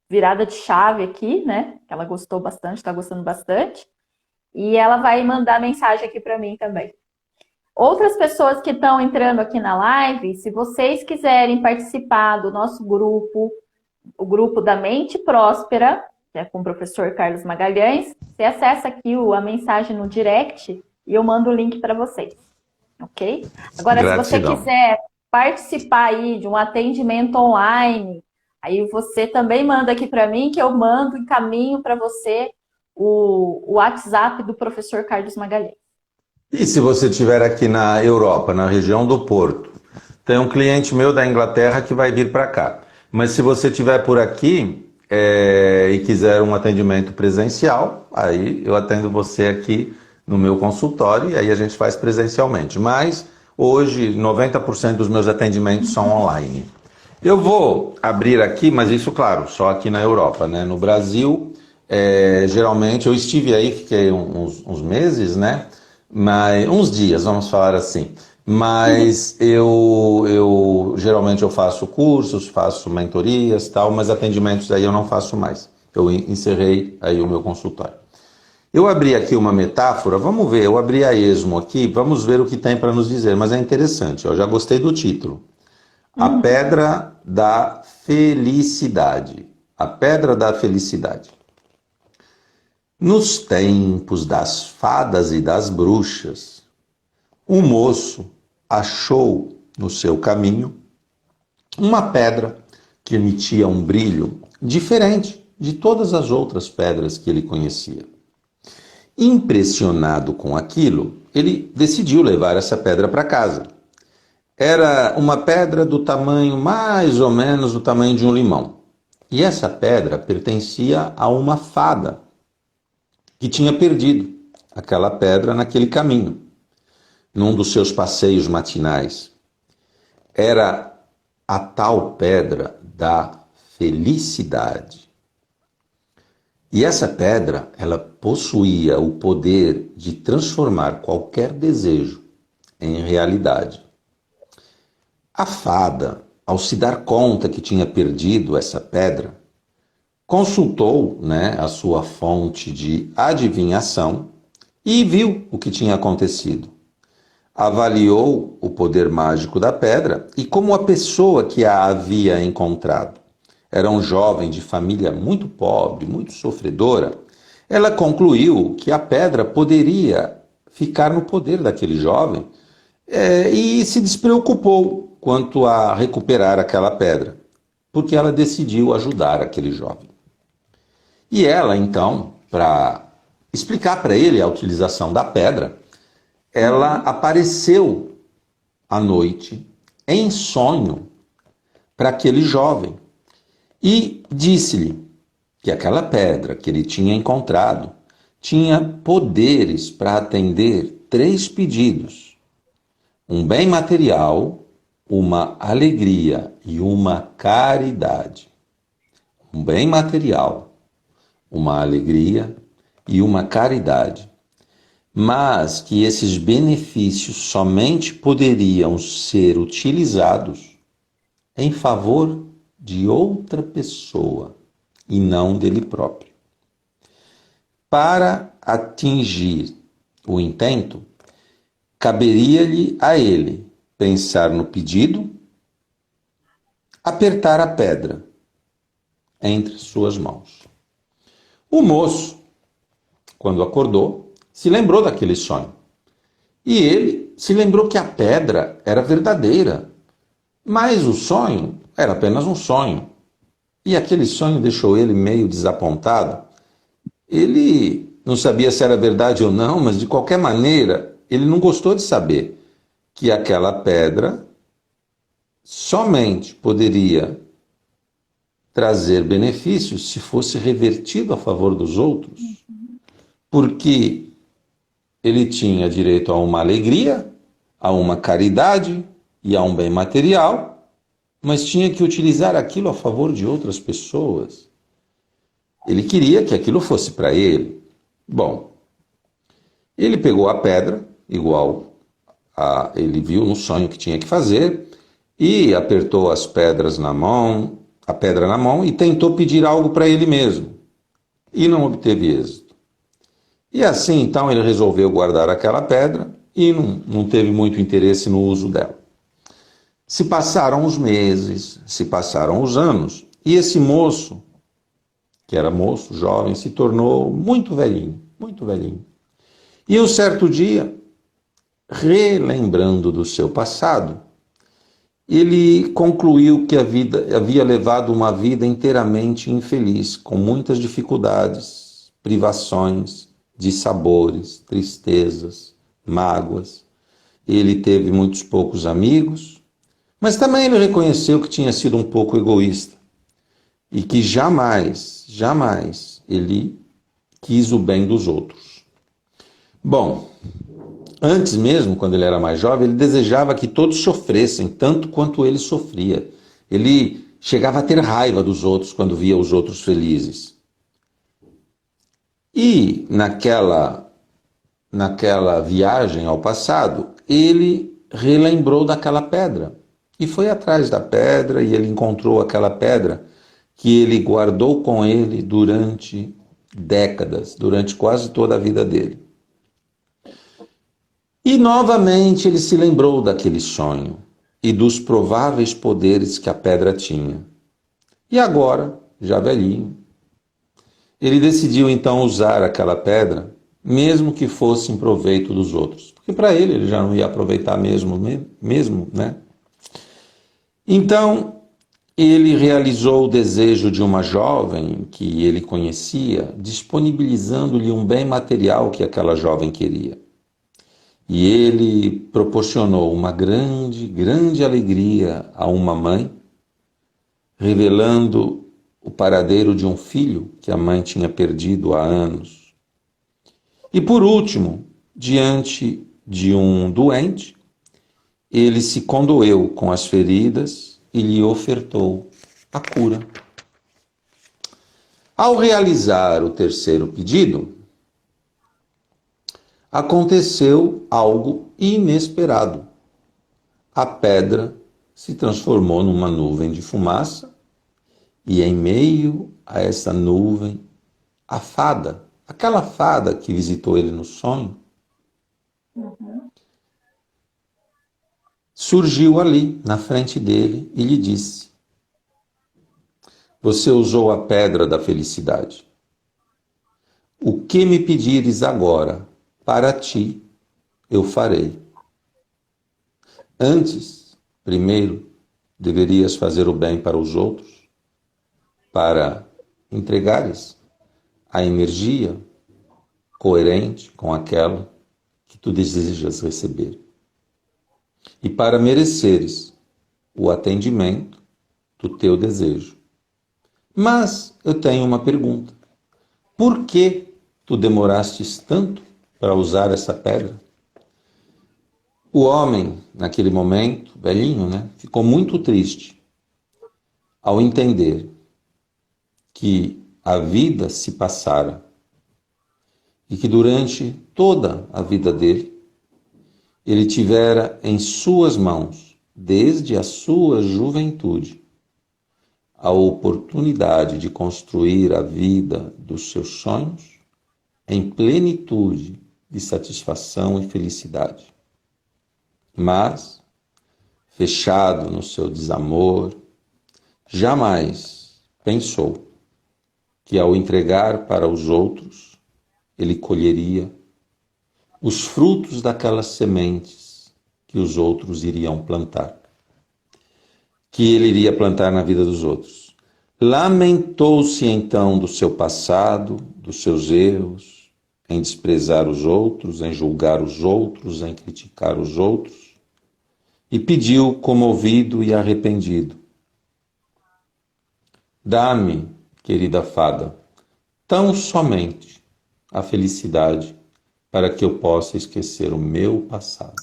S1: virada de chave aqui, né? Ela gostou bastante, tá gostando bastante. E ela vai mandar mensagem aqui para mim também. Outras pessoas que estão entrando aqui na live, se vocês quiserem participar do nosso grupo, o grupo da Mente Próspera, que é com o professor Carlos Magalhães, você acessa aqui a mensagem no direct e eu mando o link para vocês, ok? Agora,
S2: Gratidão.
S1: se você quiser participar aí de um atendimento online, aí você também manda aqui para mim, que eu mando e encaminho para você o WhatsApp do professor Carlos Magalhães.
S2: E se você estiver aqui na Europa, na região do Porto, tem um cliente meu da Inglaterra que vai vir para cá. Mas se você estiver por aqui, e quiser um atendimento presencial, aí eu atendo você aqui no meu consultório e aí a gente faz presencialmente. Mas hoje 90% dos meus atendimentos são online. Eu vou abrir aqui, mas isso, claro, só aqui na Europa, né? No Brasil, geralmente, eu estive aí, fiquei uns meses, né? Mas, uns dias, vamos falar assim. Mas geralmente eu faço cursos, faço mentorias, tal, mas atendimentos aí eu não faço mais. Eu encerrei aí o meu consultório. Eu abri aqui uma metáfora, vamos ver, eu abri a esmo aqui, vamos ver o que tem para nos dizer, mas é interessante, eu já gostei do título. A Pedra da Felicidade. A Pedra da Felicidade. Nos tempos das fadas e das bruxas, um moço achou no seu caminho uma pedra que emitia um brilho diferente de todas as outras pedras que ele conhecia. Impressionado com aquilo, ele decidiu levar essa pedra para casa. Era uma pedra do tamanho, mais ou menos, do tamanho de um limão. E essa pedra pertencia a uma fada que tinha perdido aquela pedra naquele caminho, num dos seus passeios matinais. Era a tal pedra da felicidade. E essa pedra, ela possuía o poder de transformar qualquer desejo em realidade. A fada, ao se dar conta que tinha perdido essa pedra, consultou, a sua fonte de adivinhação e viu o que tinha acontecido. Avaliou o poder mágico da pedra e como a pessoa que a havia encontrado era um jovem de família muito pobre, muito sofredora, ela concluiu que a pedra poderia ficar no poder daquele jovem e se despreocupou quanto a recuperar aquela pedra, porque ela decidiu ajudar aquele jovem. E ela, então, para explicar para ele a utilização da pedra, ela apareceu à noite, em sonho, para aquele jovem e disse-lhe que aquela pedra que ele tinha encontrado tinha poderes para atender 3 pedidos: um bem material, uma alegria e uma caridade. Um bem material, uma alegria e uma caridade. Mas que esses benefícios somente poderiam ser utilizados em favor de outra pessoa e não dele próprio. Para atingir o intento, caberia-lhe a ele pensar no pedido, apertar a pedra entre suas mãos. O moço, quando acordou, se lembrou daquele sonho. E ele se lembrou que a pedra era verdadeira, mas o sonho era apenas um sonho. E aquele sonho deixou ele meio desapontado. Ele não sabia se era verdade ou não, mas de qualquer maneira, ele não gostou de saber que aquela pedra somente poderia trazer benefícios se fosse revertido a favor dos outros, porque ele tinha direito a uma alegria, a uma caridade e a um bem material, mas tinha que utilizar aquilo a favor de outras pessoas. Ele queria que aquilo fosse para ele. Bom, ele pegou a pedra, igual ele viu no sonho que tinha que fazer, e apertou a pedra na mão e tentou pedir algo para ele mesmo. E não obteve êxito. E assim, então, ele resolveu guardar aquela pedra e não teve muito interesse no uso dela. Se passaram os meses, se passaram os anos, e esse moço, que era moço, jovem, se tornou muito velhinho, muito velhinho. E um certo dia, relembrando do seu passado, ele concluiu que havia levado uma vida inteiramente infeliz, com muitas dificuldades, privações, dissabores, tristezas, mágoas. Ele teve muitos poucos amigos, mas também ele reconheceu que tinha sido um pouco egoísta. e que jamais, jamais ele quis o bem dos outros. Bom, antes mesmo, quando ele era mais jovem, ele desejava que todos sofressem tanto quanto ele sofria. Ele chegava a ter raiva dos outros quando via os outros felizes. E naquela viagem ao passado, ele relembrou daquela pedra. E foi atrás da pedra e ele encontrou aquela pedra que ele guardou com ele durante décadas, durante quase toda a vida dele. E novamente ele se lembrou daquele sonho e dos prováveis poderes que a pedra tinha. E agora, já velhinho, ele decidiu então usar aquela pedra, mesmo que fosse em proveito dos outros. Porque para ele já não ia aproveitar mesmo, né? Então, ele realizou o desejo de uma jovem que ele conhecia, disponibilizando-lhe um bem material que aquela jovem queria. E ele proporcionou uma grande, grande alegria a uma mãe, revelando o paradeiro de um filho que a mãe tinha perdido há anos. E por último, diante de um doente, ele se condoeu com as feridas e lhe ofertou a cura. Ao realizar o terceiro pedido, aconteceu algo inesperado. A pedra se transformou numa nuvem de fumaça e em meio a essa nuvem, a fada, aquela fada que visitou ele no sonho, surgiu ali na frente dele e lhe disse: você usou a pedra da felicidade. O que me pedires agora, para ti, eu farei. Antes, primeiro, deverias fazer o bem para os outros, para entregares a energia coerente com aquela que tu desejas receber. E para mereceres o atendimento do teu desejo. Mas eu tenho uma pergunta. Por que tu demorastes tanto para usar essa pedra? O homem, naquele momento, velhinho, né, ficou muito triste ao entender que a vida se passara e que durante toda a vida dele, ele tivera em suas mãos, desde a sua juventude, a oportunidade de construir a vida dos seus sonhos em plenitude de satisfação e felicidade. Mas, fechado no seu desamor, jamais pensou que ao entregar para os outros, ele colheria os frutos daquelas sementes que os outros iriam plantar, que ele iria plantar na vida dos outros. Lamentou-se então do seu passado, dos seus erros, em desprezar os outros, em julgar os outros, em criticar os outros, e pediu comovido e arrependido: dá-me, querida fada, tão somente a felicidade para que eu possa esquecer o meu passado.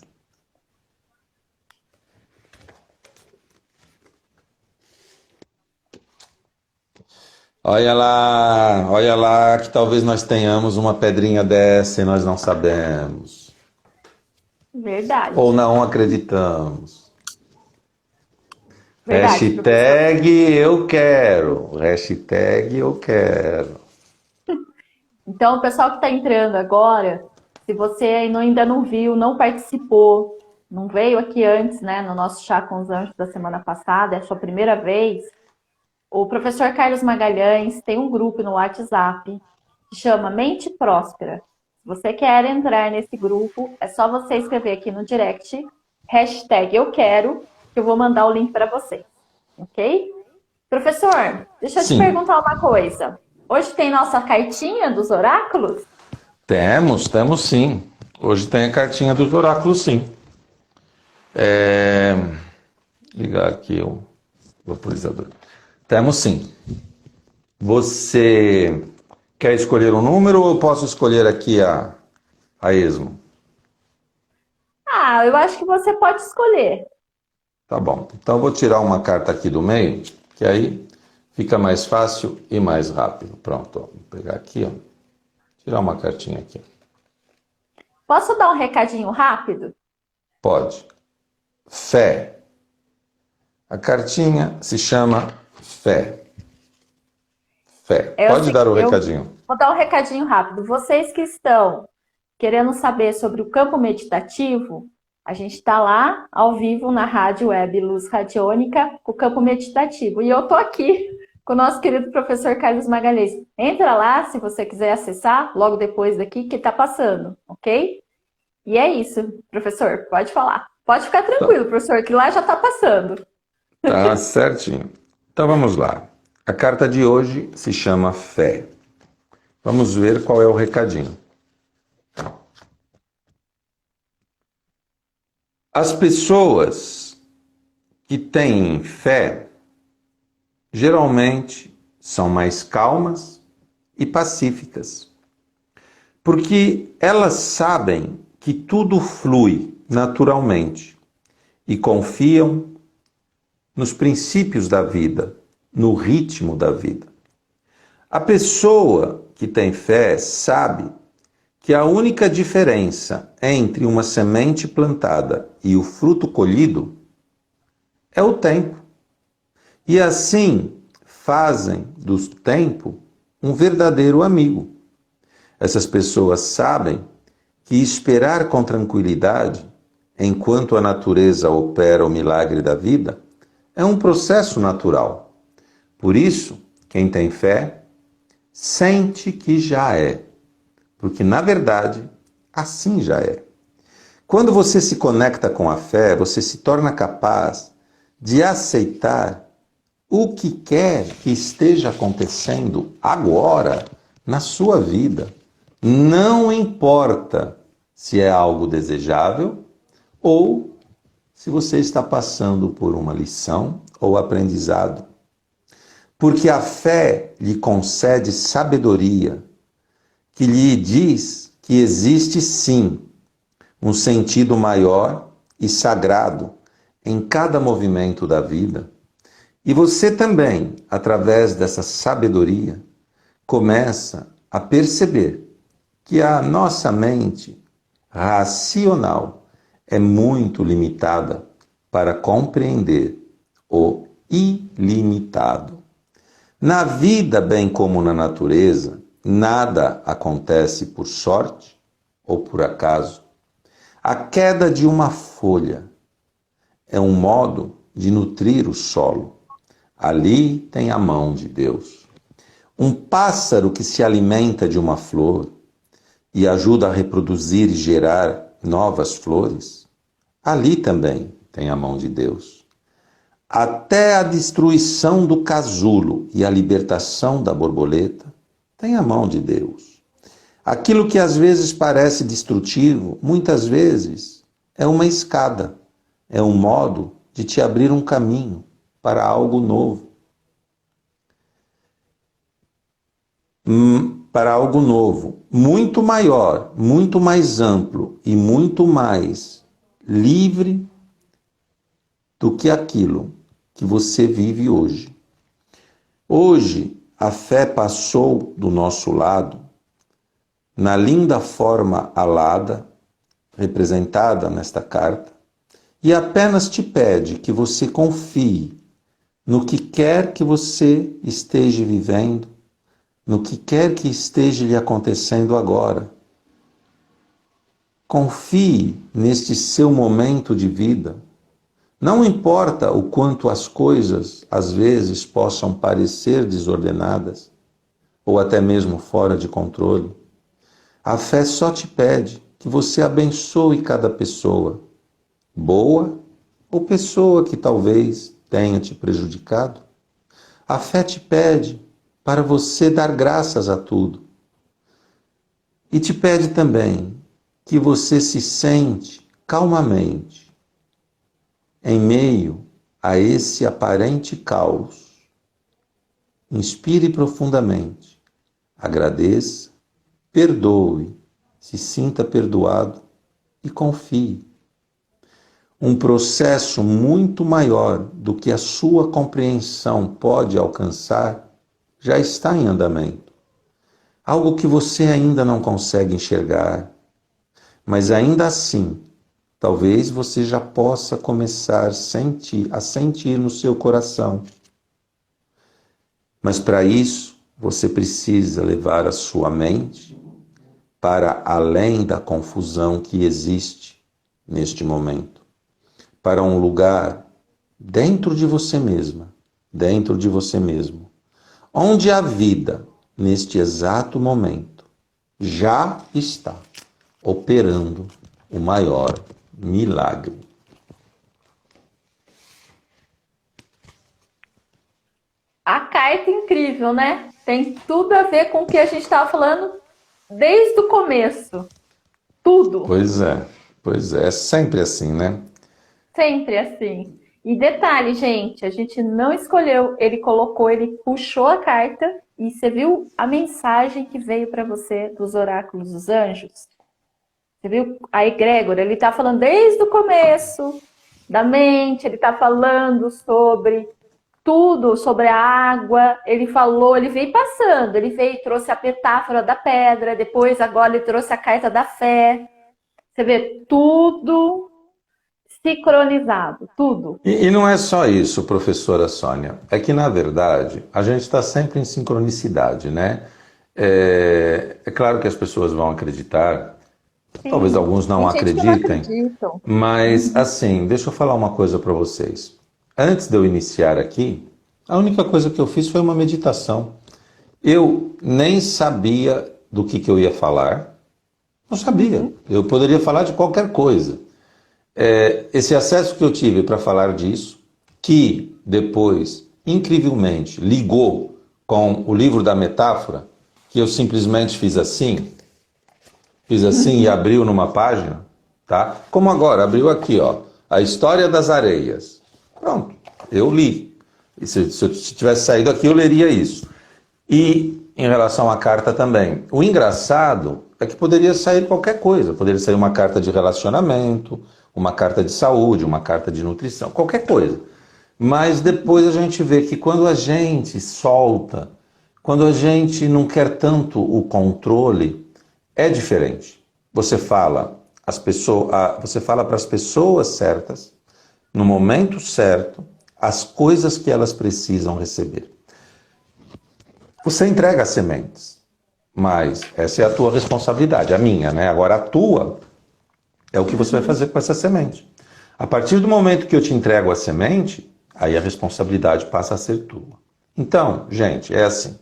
S2: Olha lá, que talvez nós tenhamos uma pedrinha dessa e nós não sabemos.
S1: Verdade.
S2: Ou não acreditamos.
S1: Verdade,
S2: Hashtag eu quero. Hashtag eu quero.
S1: Então, o pessoal que está entrando agora, se você ainda não viu, não participou, não veio aqui antes, né, no nosso Chá com os Anjos da semana passada, é a sua primeira vez, o professor Carlos Magalhães tem um grupo no WhatsApp que chama Mente Próspera. Se você quer entrar nesse grupo, é só você escrever aqui no direct, hashtag eu quero, que eu vou mandar o link para você, ok? Professor, deixa eu te perguntar uma coisa. Hoje tem nossa cartinha dos oráculos?
S2: Temos sim. Hoje tem a cartinha dos oráculos, sim. Ligar aqui o vaporizador. Temos sim. Você quer escolher um número ou eu posso escolher aqui a esmo?
S1: Ah, eu acho que você pode escolher.
S2: Tá bom. Então eu vou tirar uma carta aqui do meio, que aí fica mais fácil e mais rápido. Pronto, ó. Vou pegar aqui, ó. Tirar uma cartinha aqui.
S1: Posso dar um recadinho rápido?
S2: Pode. Fé. A cartinha se chama Fé. Fé. Pode dar o recadinho.
S1: Vou dar um recadinho rápido. Vocês que estão querendo saber sobre o campo meditativo, a gente está lá ao vivo na Rádio Web Luz Radiônica com o campo meditativo. E eu tô aqui com o nosso querido professor Carlos Magalhães. Entra lá se você quiser acessar, logo depois daqui que tá passando, ok? E é isso, professor, pode falar. Pode ficar tranquilo, professor, que lá já tá passando.
S2: Tá certinho. Então vamos lá. A carta de hoje se chama Fé. Vamos ver qual é o recadinho. As pessoas que têm fé geralmente são mais calmas e pacíficas, porque elas sabem que tudo flui naturalmente e confiam nos princípios da vida, no ritmo da vida. A pessoa que tem fé sabe que a única diferença entre uma semente plantada e o fruto colhido é o tempo. E assim fazem do tempo um verdadeiro amigo. Essas pessoas sabem que esperar com tranquilidade, enquanto a natureza opera o milagre da vida, é um processo natural. Por isso, quem tem fé sente que já é, porque na verdade assim já é. Quando você se conecta com a fé, você se torna capaz de aceitar o que quer que esteja acontecendo agora na sua vida. Não importa se é algo desejável ou se você está passando por uma lição ou aprendizado. Porque a fé lhe concede sabedoria, que lhe diz que existe sim um sentido maior e sagrado em cada movimento da vida. E você também, através dessa sabedoria, começa a perceber que a nossa mente racional é muito limitada para compreender o ilimitado. Na vida, bem como na natureza, nada acontece por sorte ou por acaso. A queda de uma folha é um modo de nutrir o solo. Ali tem a mão de Deus. Um pássaro que se alimenta de uma flor e ajuda a reproduzir e gerar novas flores, ali também tem a mão de Deus. Até a destruição do casulo e a libertação da borboleta tem a mão de Deus. Aquilo que às vezes parece destrutivo, muitas vezes é uma escada, é um modo de te abrir um caminho para algo novo. Para algo novo, muito maior, muito mais amplo e muito mais livre do que aquilo que você vive hoje. Hoje, a fé passou do nosso lado na linda forma alada, representada nesta carta, e apenas te pede que você confie no que quer que você esteja vivendo, no que quer que esteja lhe acontecendo agora. Confie neste seu momento de vida. Não importa o quanto as coisas, às vezes, possam parecer desordenadas ou até mesmo fora de controle. A fé só te pede que você abençoe cada pessoa, boa ou pessoa que talvez tenha te prejudicado. A fé te pede para você dar graças a tudo. E te pede também que você se sente calmamente em meio a esse aparente caos Inspire profundamente, agradeça, perdoe, se sinta perdoado e confie. Um processo muito maior do que a sua compreensão pode alcançar já está em andamento. Algo que você ainda não consegue enxergar, mas ainda assim, talvez você já possa começar a sentir no seu coração. Mas para isso, você precisa levar a sua mente para além da confusão que existe neste momento, para um lugar dentro de você mesma, dentro de você mesmo, onde a vida, neste exato momento, já está operando o maior milagre.
S1: A carta é incrível, né? Tem tudo a ver com o que a gente estava falando desde o começo. Tudo.
S2: Pois é sempre assim, né?
S1: Sempre assim. E detalhe, gente, a gente não escolheu, ele colocou, ele puxou a carta e você viu a mensagem que veio para você dos oráculos dos anjos? Você viu? A egrégora, ele está falando desde o começo da mente, ele está falando sobre tudo, sobre a água, ele falou, ele veio passando, ele veio e trouxe a metáfora da pedra, depois agora ele trouxe a carta da fé. Você vê tudo sincronizado, tudo.
S2: E não é só isso, professora Sônia. É que, na verdade, a gente está sempre em sincronicidade, né? É claro que as pessoas vão acreditar,
S1: Sim.
S2: talvez alguns não
S1: Tem gente que não
S2: acreditem,
S1: acreditam.
S2: mas, assim, deixa eu falar uma coisa para vocês. Antes de eu iniciar aqui, a única coisa que eu fiz foi uma meditação. Eu nem sabia do que eu ia falar. Não sabia. Eu poderia falar de qualquer coisa. Esse acesso que eu tive para falar disso, que depois, incrivelmente, ligou com o livro da metáfora, que eu simplesmente fiz assim e abriu numa página, tá? Como agora, abriu aqui, ó, a história das areias. Pronto, eu li. E se eu tivesse saído aqui, eu leria isso. E em relação à carta também. O engraçado é que poderia sair qualquer coisa. Poderia sair uma carta de relacionamento, uma carta de saúde, uma carta de nutrição, qualquer coisa. Mas depois a gente vê que quando a gente solta, quando a gente não quer tanto o controle, é diferente. Você fala para as pessoas certas, no momento certo, as coisas que elas precisam receber. Você entrega as sementes, mas essa é a tua responsabilidade, a minha, né? Agora a tua é o que você vai fazer com essa semente. A partir do momento que eu te entrego a semente, aí a responsabilidade passa a ser tua. Então, gente, é assim.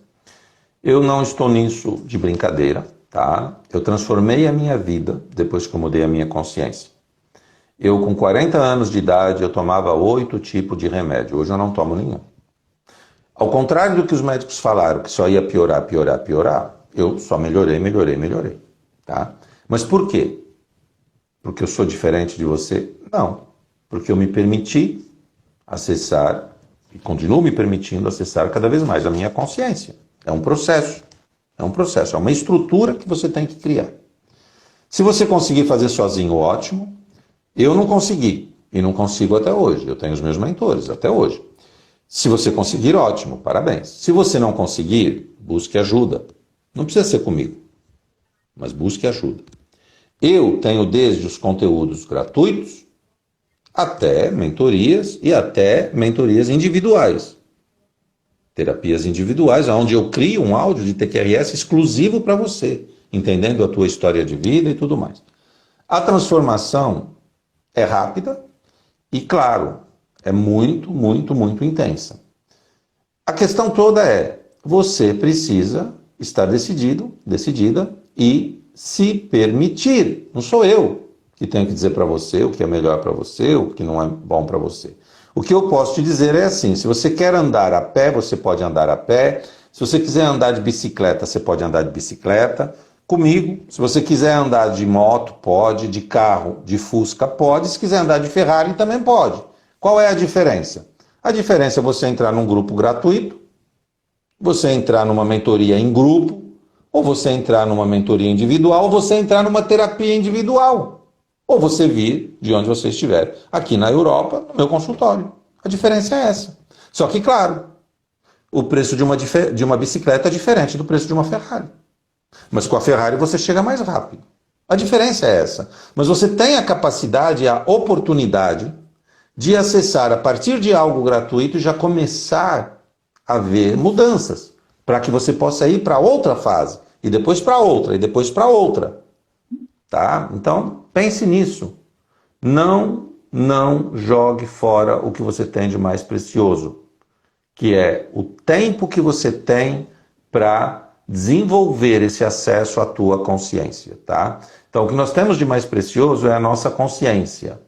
S2: Eu não estou nisso de brincadeira, tá? Eu transformei a minha vida depois que eu mudei a minha consciência. Eu, com 40 anos de idade, eu tomava 8 tipos de remédio. Hoje eu não tomo nenhum. Ao contrário do que os médicos falaram, que só ia piorar, eu só melhorei, tá? Mas por quê? Porque eu sou diferente de você? Não. Porque eu me permiti acessar, e continuo me permitindo acessar cada vez mais a minha consciência. É um processo, é uma estrutura que você tem que criar. Se você conseguir fazer sozinho, ótimo. Eu não consegui, e não consigo até hoje. Eu tenho os meus mentores até hoje. Se você conseguir, ótimo, parabéns. Se você não conseguir, busque ajuda. Não precisa ser comigo, mas busque ajuda. Eu tenho desde os conteúdos gratuitos até mentorias e até mentorias individuais. Terapias individuais, onde eu crio um áudio de TQRS exclusivo para você, entendendo a tua história de vida e tudo mais. A transformação é rápida e, claro, é muito, muito, muito intensa. A questão toda é, você precisa estar decidida e se permitir. Não sou eu que tenho que dizer para você o que é melhor para você, o que não é bom para você. O que eu posso te dizer é assim, se você quer andar a pé, você pode andar a pé. Se você quiser andar de bicicleta, você pode andar de bicicleta. Comigo, se você quiser andar de moto, pode, de carro, de Fusca, pode. Se quiser andar de Ferrari, também pode. Qual é a diferença? A diferença é você entrar num grupo gratuito, Você entrar numa mentoria em grupo, ou você entrar numa mentoria individual, ou você entrar numa terapia individual. Ou você vir de onde você estiver. Aqui na Europa, no meu consultório. A diferença é essa. Só que, claro, o preço de uma bicicleta é diferente do preço de uma Ferrari. Mas com a Ferrari você chega mais rápido. A diferença é essa. Mas você tem a capacidade, a oportunidade de acessar a partir de algo gratuito e já começar a ver mudanças, para que você possa ir para outra fase, e depois para outra, e depois para outra. Tá? Então, pense nisso. Não jogue fora o que você tem de mais precioso, que é o tempo que você tem para desenvolver esse acesso à tua consciência, tá? Então, o que nós temos de mais precioso é a nossa consciência.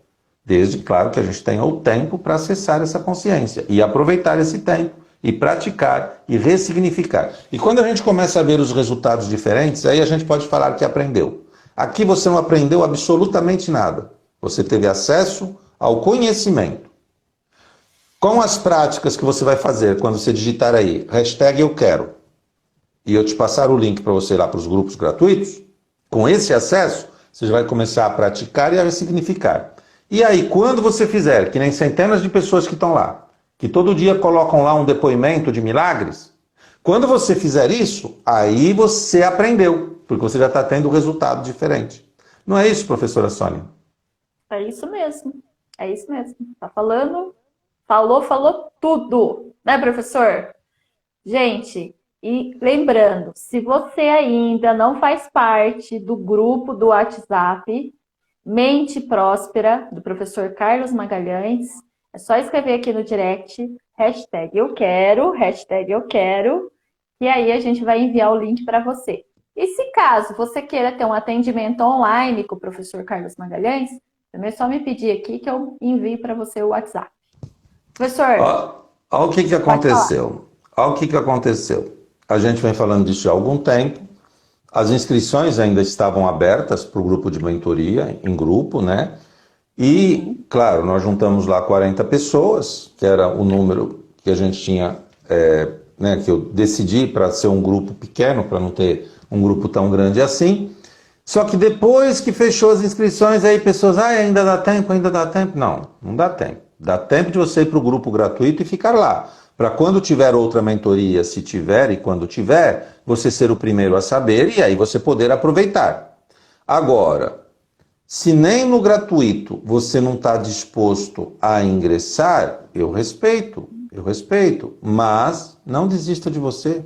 S2: Desde, claro, que a gente tenha o tempo para acessar essa consciência e aproveitar esse tempo e praticar e ressignificar. E quando a gente começa a ver os resultados diferentes, aí a gente pode falar que aprendeu. Aqui você não aprendeu absolutamente nada. Você teve acesso ao conhecimento. Com as práticas que você vai fazer quando você digitar aí, #eu quero, e eu te passar o link para você ir lá para os grupos gratuitos, com esse acesso, você já vai começar a praticar e a ressignificar. E aí, quando você fizer, que nem centenas de pessoas que estão lá, que todo dia colocam lá um depoimento de milagres, quando você fizer isso, aí você aprendeu, porque você já está tendo um resultado diferente. Não é isso, professora Sônia?
S1: É isso mesmo. É isso mesmo. Tá falando, falou tudo, né, professor? Gente, e lembrando, se você ainda não faz parte do grupo do WhatsApp Mente Próspera, do professor Carlos Magalhães, é só escrever aqui no direct, #eu quero, e aí a gente vai enviar o link para você. E se caso você queira ter um atendimento online com o professor Carlos Magalhães, também é só me pedir aqui que eu envio para você o WhatsApp. Professor,
S2: olha o que aconteceu. Olha o que aconteceu. A gente vem falando disso há algum tempo. As inscrições ainda estavam abertas para o grupo de mentoria, em grupo, né? E, claro, nós juntamos lá 40 pessoas, que era o número que a gente tinha, né, que eu decidi para ser um grupo pequeno, para não ter um grupo tão grande assim. Só que depois que fechou as inscrições, aí pessoas, ainda dá tempo, ainda dá tempo. Não dá tempo. Dá tempo de você ir para o grupo gratuito e ficar lá. Para quando tiver outra mentoria, se tiver e quando tiver, você ser o primeiro a saber e aí você poder aproveitar. Agora, se nem no gratuito você não está disposto a ingressar, eu respeito, mas não desista de você.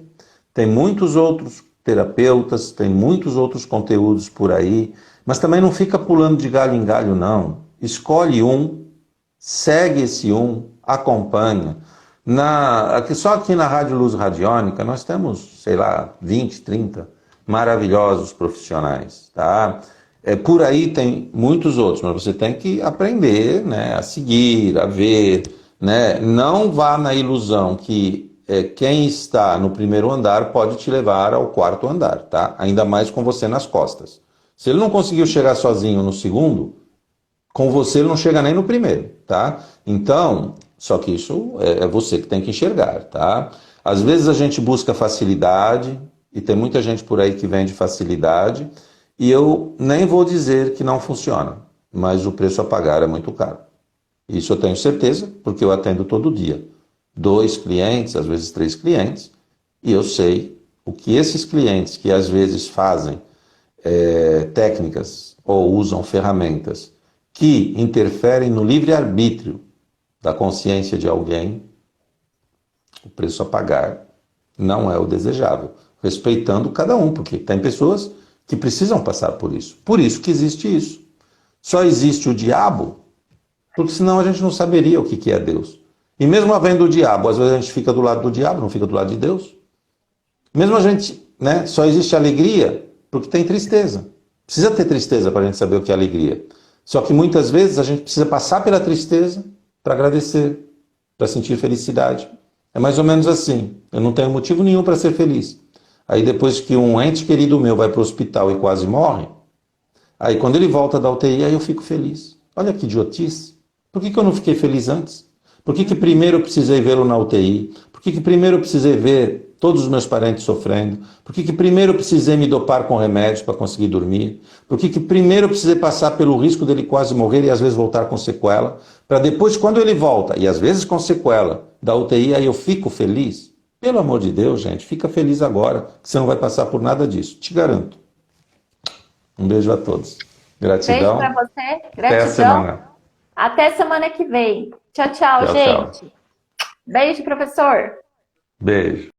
S2: Tem muitos outros terapeutas, tem muitos outros conteúdos por aí, mas também não fica pulando de galho em galho, não. Escolhe um, segue esse um, acompanha. Só aqui na Rádio Luz Radiônica nós temos, sei lá, 20, 30 maravilhosos profissionais, tá? Por aí tem muitos outros, mas você tem que aprender, né, a seguir, a ver, né? Não vá na ilusão que quem está no primeiro andar pode te levar ao quarto andar, tá? Ainda mais com você nas costas. Se ele não conseguiu chegar sozinho no segundo, com você ele não chega nem no primeiro, tá? Então, só que isso é você que tem que enxergar, tá? Às vezes a gente busca facilidade, e tem muita gente por aí que vende facilidade, e eu nem vou dizer que não funciona, mas o preço a pagar é muito caro. Isso eu tenho certeza, porque eu atendo todo dia. 2 clientes, às vezes 3 clientes, e eu sei o que esses clientes que às vezes fazem técnicas ou usam ferramentas que interferem no livre-arbítrio da consciência de alguém, o preço a pagar não é o desejável, respeitando cada um, porque tem pessoas que precisam passar por isso. Por isso que existe isso. Só existe o diabo, porque senão a gente não saberia o que é Deus. E mesmo havendo o diabo, às vezes a gente fica do lado do diabo, não fica do lado de Deus. Mesmo a gente, né, só existe alegria porque tem tristeza. Precisa ter tristeza para a gente saber o que é alegria. Só que muitas vezes a gente precisa passar pela tristeza para agradecer, para sentir felicidade. É mais ou menos assim. Eu não tenho motivo nenhum para ser feliz. Aí depois que um ente querido meu vai para o hospital e quase morre, aí quando ele volta da UTI, aí eu fico feliz. Olha que idiotice. Por que eu não fiquei feliz antes? Por que primeiro eu precisei vê-lo na UTI? Por que primeiro eu precisei ver todos os meus parentes sofrendo? Por que que primeiro eu precisei me dopar com remédios para conseguir dormir? Por que que primeiro eu precisei passar pelo risco dele quase morrer e às vezes voltar com sequela? Para depois, quando ele volta, e às vezes com sequela, da UTI, aí eu fico feliz? Pelo amor de Deus, gente, fica feliz agora, que você não vai passar por nada disso, te garanto. Um beijo a todos. Gratidão.
S1: Beijo para você.
S2: Até a
S1: Gratidão.
S2: semana.
S1: Até semana que vem. Tchau, tchau,
S2: Tchau,
S1: gente.
S2: tchau.
S1: Beijo, professor.
S2: Beijo.